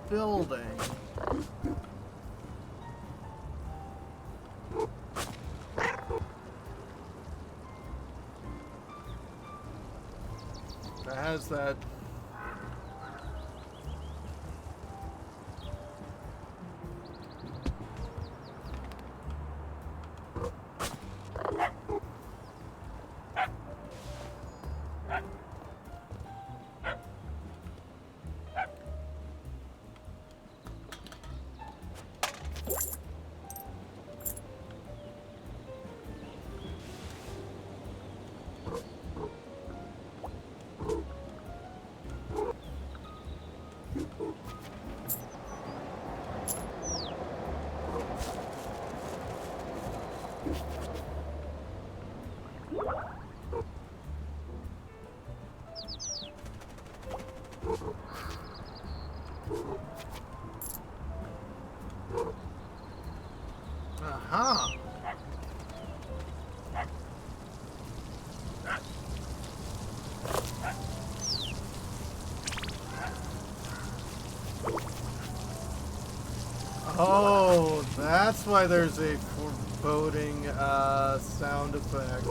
building. That has that. Aha! Oh, that's why there's a foreboding sound effect.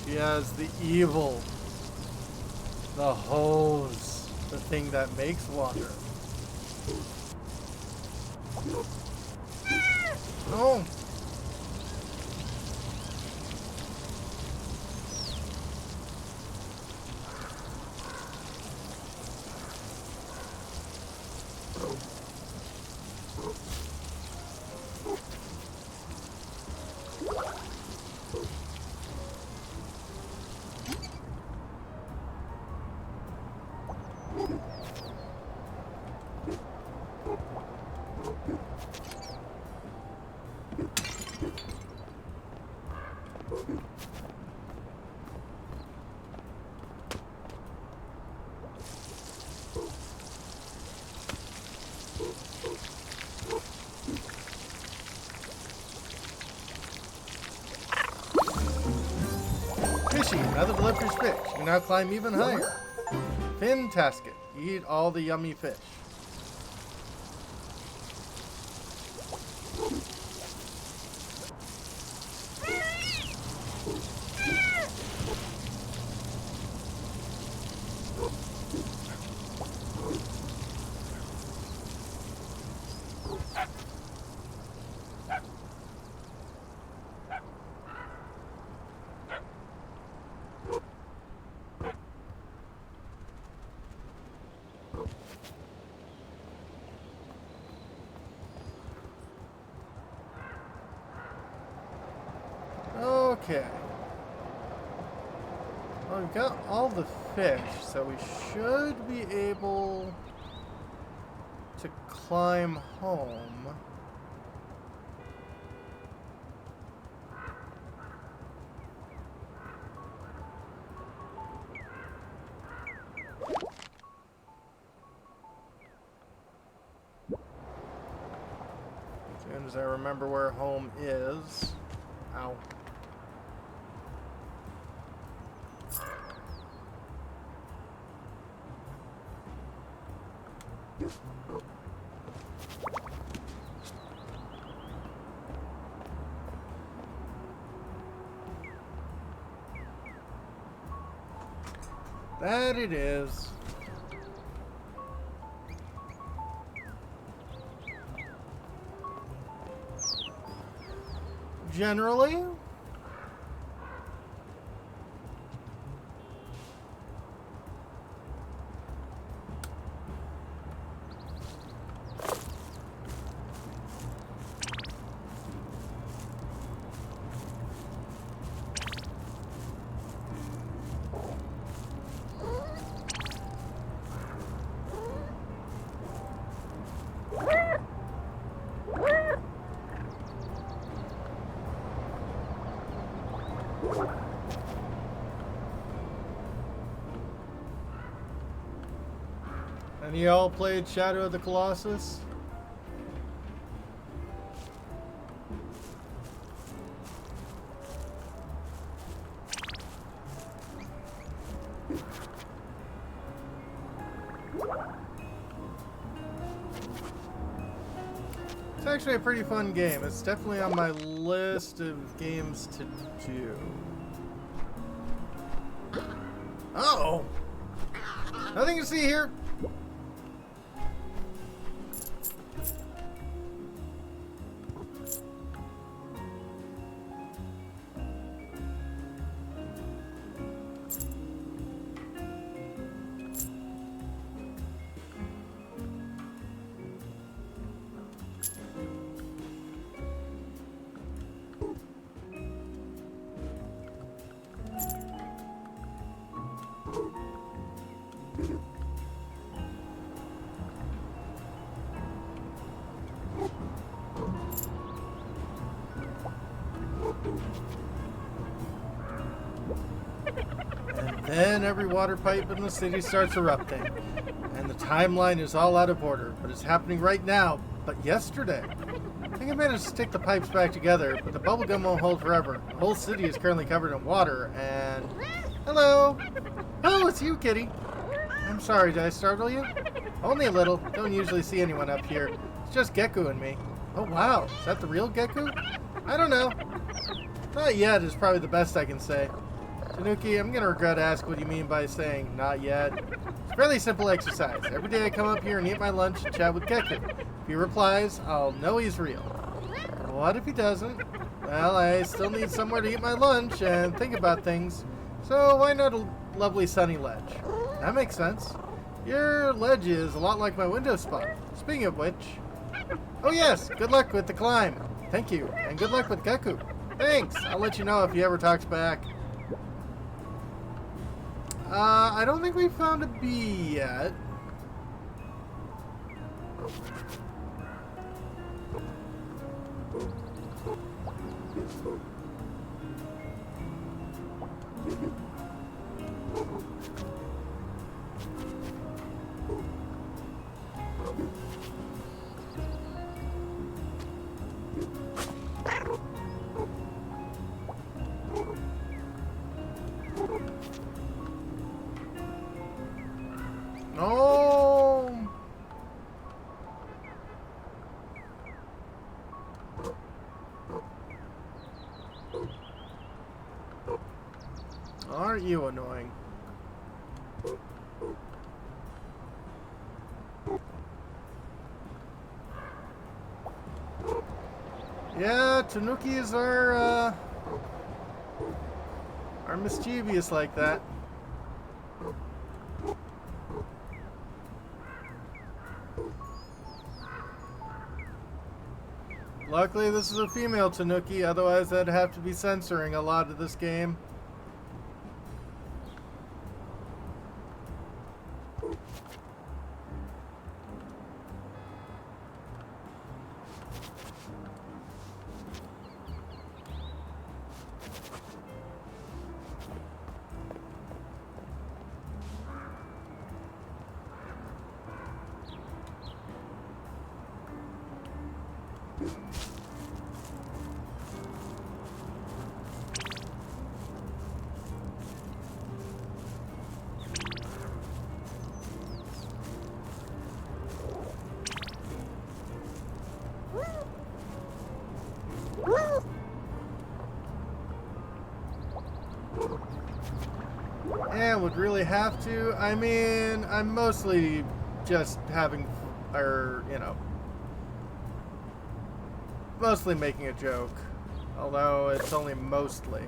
She has the evil, the hose, the thing that makes water. Oh! Fishy, another delicious fish. You can now climb even higher. Fantastic. Eat all the yummy fish. Okay. Well, we've got all the fish, so we should be able to climb home. As soon as I remember where home is. Ow. That it is. Generally, and you all played Shadow of the Colossus? It's actually a pretty fun game. It's definitely on my list of games to do. Uh-oh! Nothing to see here. And then every water pipe in the city starts erupting. And the timeline is all out of order, but it's happening right now, but yesterday. I think I managed to stick the pipes back together, but the bubblegum won't hold forever. The whole city is currently covered in water, and... Hello! Oh, it's you, Kitty! I'm sorry, did I startle you? Only a little. Don't usually see anyone up here. It's just Gecko and me. Oh, wow. Is that the real Gecko? I don't know. Not yet is probably the best I can say. Tanuki, I'm going to regret asking what you mean by saying not yet. It's a fairly simple exercise. Every day I come up here and eat my lunch and chat with Gecko. If he replies, I'll know he's real. What if he doesn't? Well, I still need somewhere to eat my lunch and think about things. So why not a lovely sunny ledge? That makes sense. Your ledge is a lot like my window spot. Speaking of which... Oh yes, good luck with the climb. Thank you, and good luck with Gecko. Thanks, I'll let you know if he ever talks back. I don't think we found a bee yet. Oh! Aren't you annoying? Yeah, Tanukis are mischievous like that. Luckily, this is a female Tanuki, otherwise I'd have to be censoring a lot of this game. And would really have to. I mean, I'm mostly just having, or, you know, mostly making a joke. Although it's only mostly.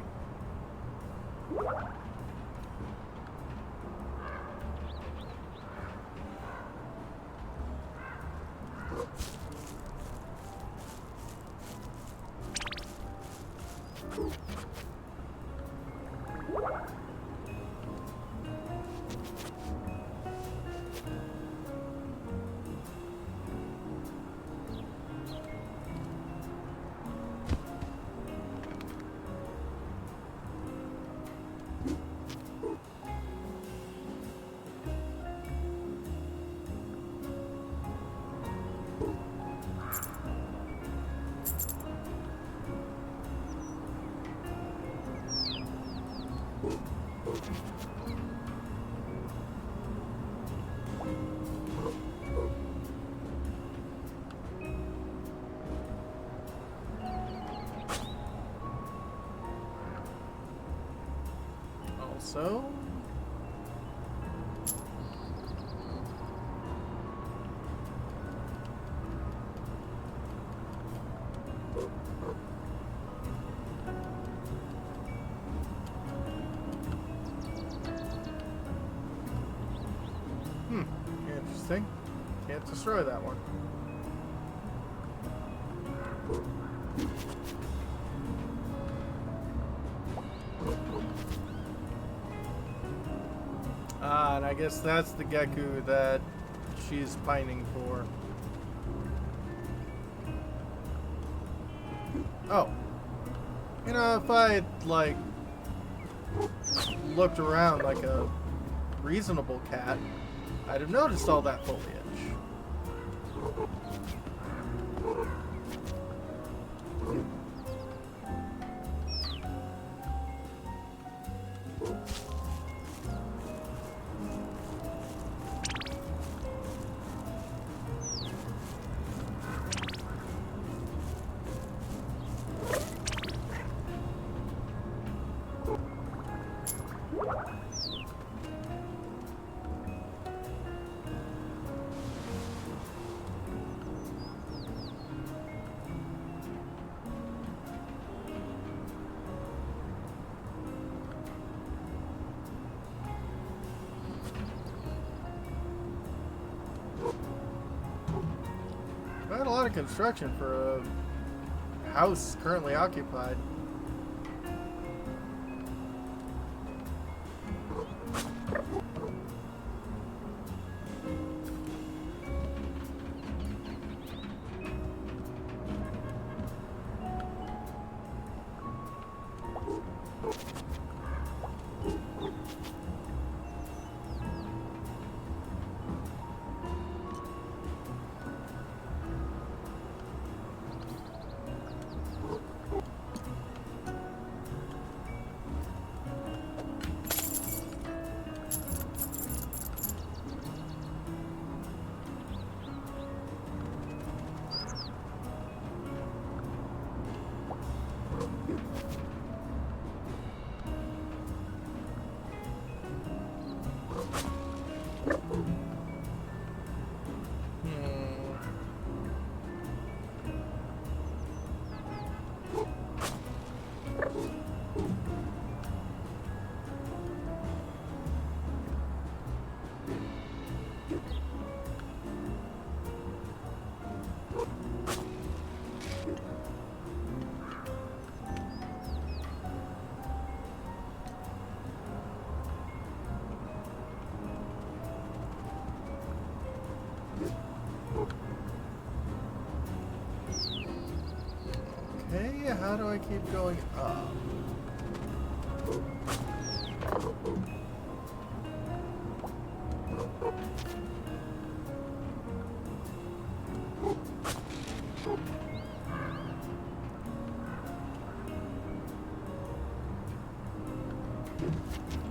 Also, interesting. Can't destroy that one. Ah, and I guess that's the Geku that she's pining for. Oh. You know, if I had, like, looked around like a reasonable cat, I'd have noticed all that foliage. Quite a lot of construction for a house currently occupied. how do I keep going up?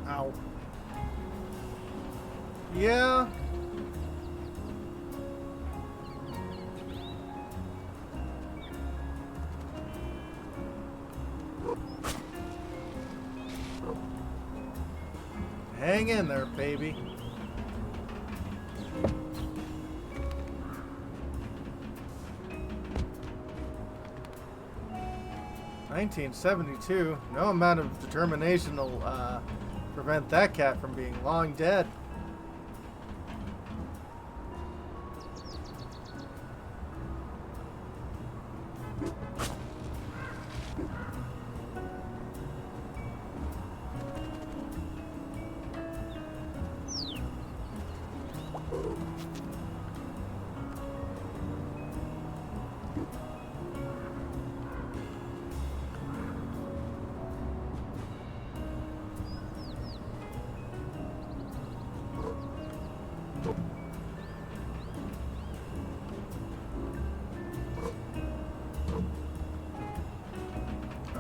Ow. Yeah. Hang in there, baby. $1972. No amount of determination will prevent that cat from being long dead.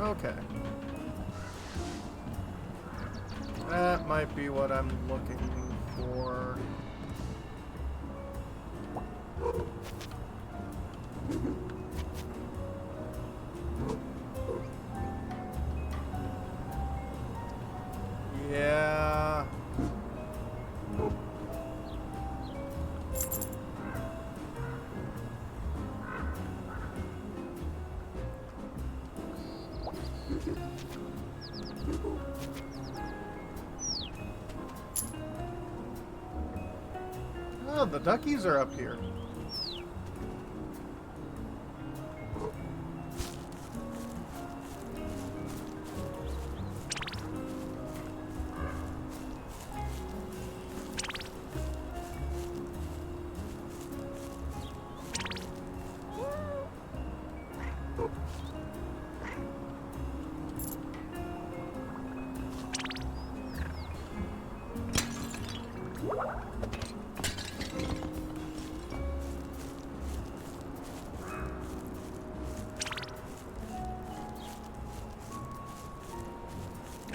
Okay. That might be what I'm looking for. Yeah. Oh, the duckies are up here.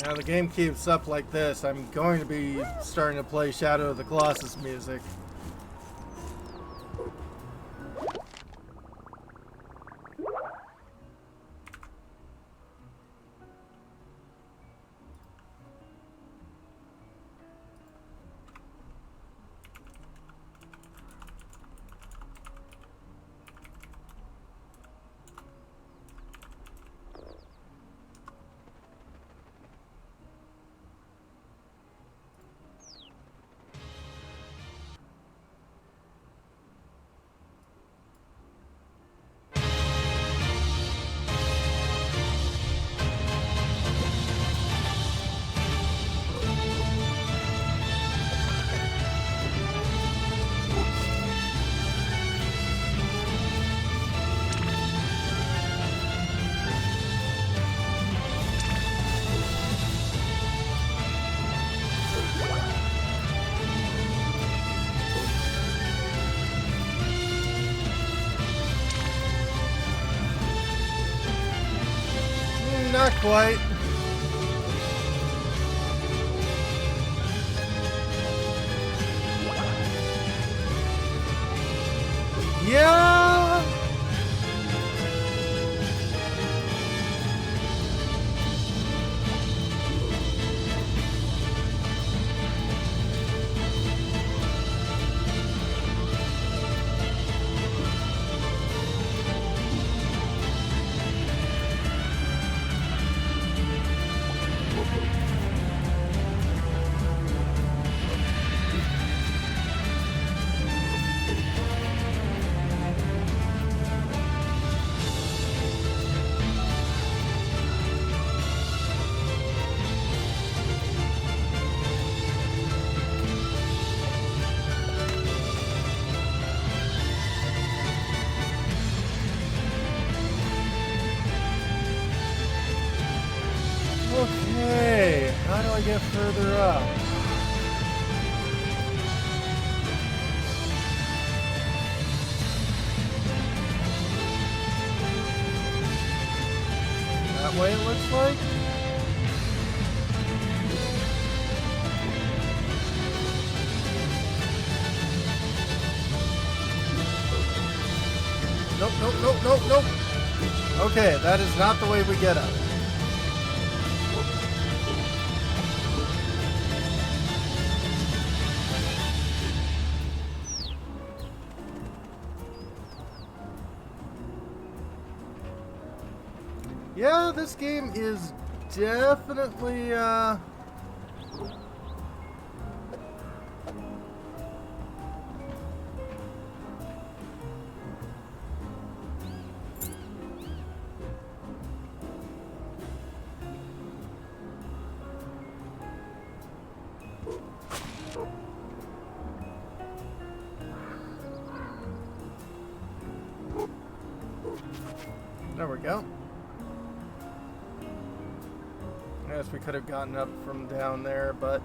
Now the game keeps up like this, I'm going to be starting to play Shadow of the Colossus music. Not quite. Yeah. Okay, how do I get further up? That way it looks like? Nope, nope, nope, nope, nope. Okay, that is not the way we get up. Yeah, this game is definitely, there we go. I guess we could have gotten up from down there, but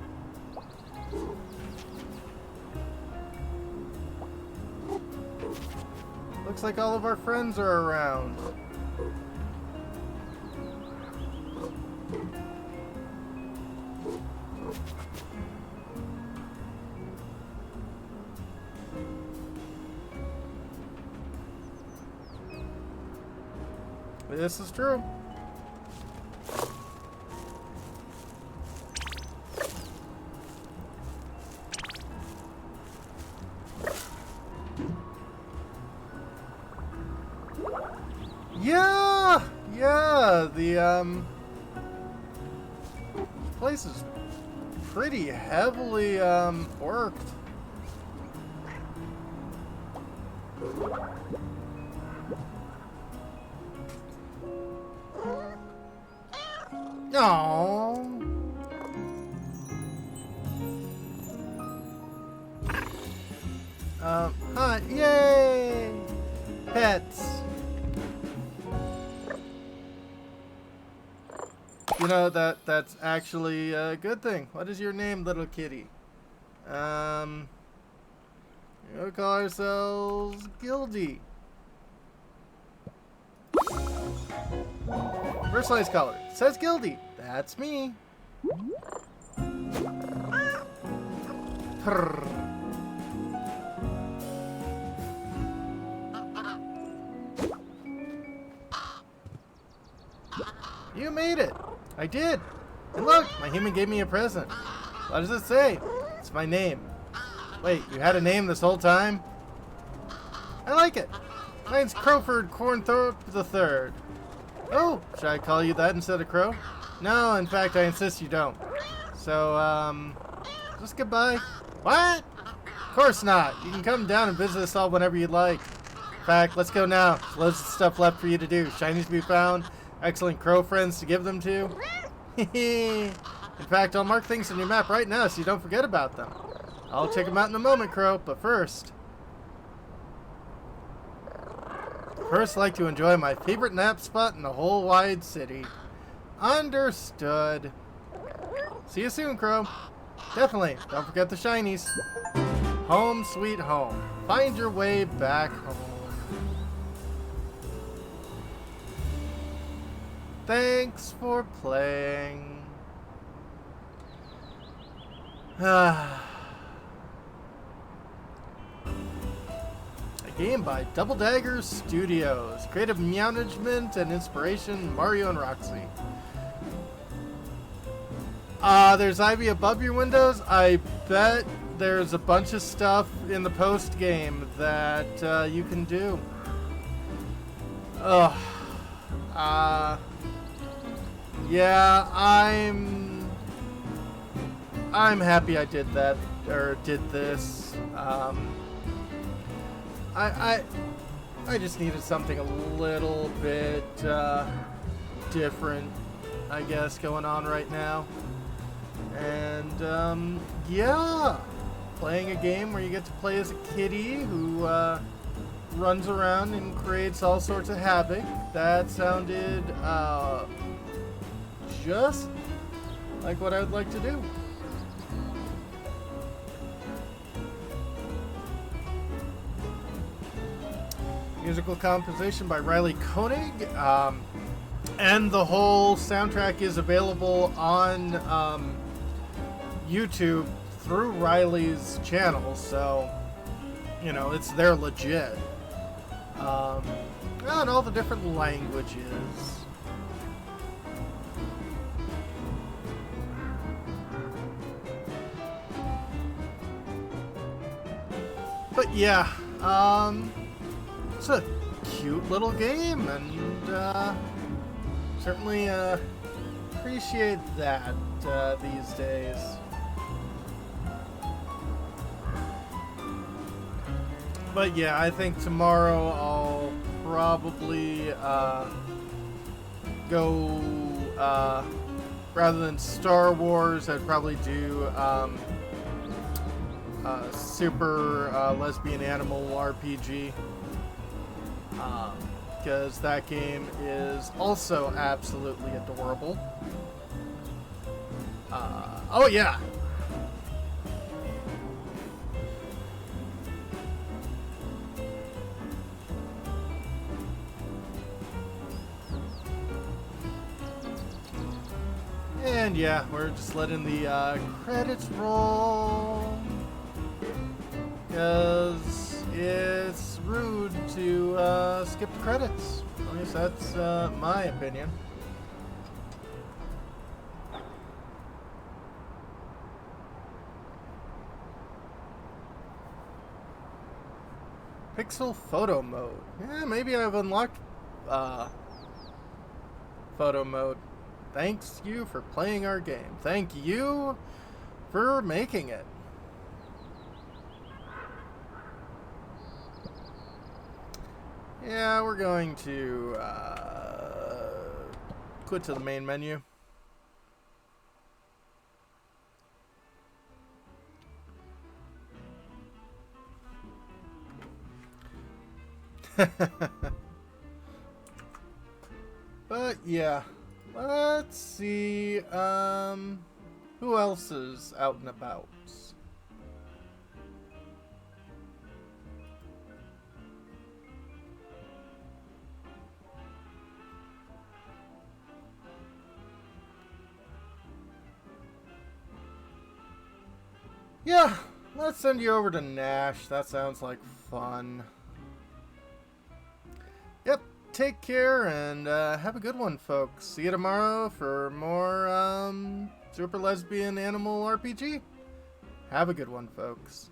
looks like all of our friends are around. This is true. Yeah, the place is pretty heavily worked. No. Hi, yay! Pets. You know, that's actually a good thing. What is your name, little kitty? We'll call ourselves Gildy. Personalized color. It says Gildy. That's me. Purr. You made it. I did. And look, my human gave me a present. What does it say? It's my name. Wait, you had a name this whole time? I like it. Mine's Crowford Cornthorpe III. Oh, should I call you that instead of Crow? No, in fact, I insist you don't. So, just goodbye. What? Of course not. You can come down and visit us all whenever you'd like. In fact, let's go now. There's loads of stuff left for you to do. Shinies to be found. Excellent crow friends to give them to. In fact, I'll mark things on your map right now so you don't forget about them. I'll check them out in a moment, Crow, but first, I'd like to enjoy my favorite nap spot in the whole wide city. Understood. See you soon, Crow. Definitely, don't forget the shinies. Home sweet home. Find your way back home. Thanks for playing. A game by Double Dagger Studios. Creative management and inspiration, Mario and Roxy. There's Ivy above your windows. I bet there's a bunch of stuff in the post game that you can do. Yeah, I'm happy I did that, or did this. I just needed something a little bit different, I guess, going on right now. And yeah, playing a game where you get to play as a kitty who runs around and creates all sorts of havoc. That sounded just like what I would like to do. Musical composition by Riley Koenig, and the whole soundtrack is available on YouTube through Riley's channel, so you know they're legit. And all the different languages. But yeah, it's a cute little game, and certainly appreciate that these days. But yeah, I think tomorrow I'll probably go, rather than Star Wars, I'd probably do Super Lesbian Animal RPG, because that game is also absolutely adorable. Oh yeah! And yeah, we're just letting the credits roll, because it's rude to skip the credits. At least that's my opinion. Pixel photo mode. Yeah, maybe I've unlocked photo mode. Thanks you for playing our game. Thank you for making it. Yeah, we're going to quit to the main menu. But yeah, let's see who else is out and about. Yeah, let's send you over to Nash. That sounds like fun. Yep, take care and have a good one, folks. See you tomorrow for more Super Lesbian Animal RPG. Have a good one, folks.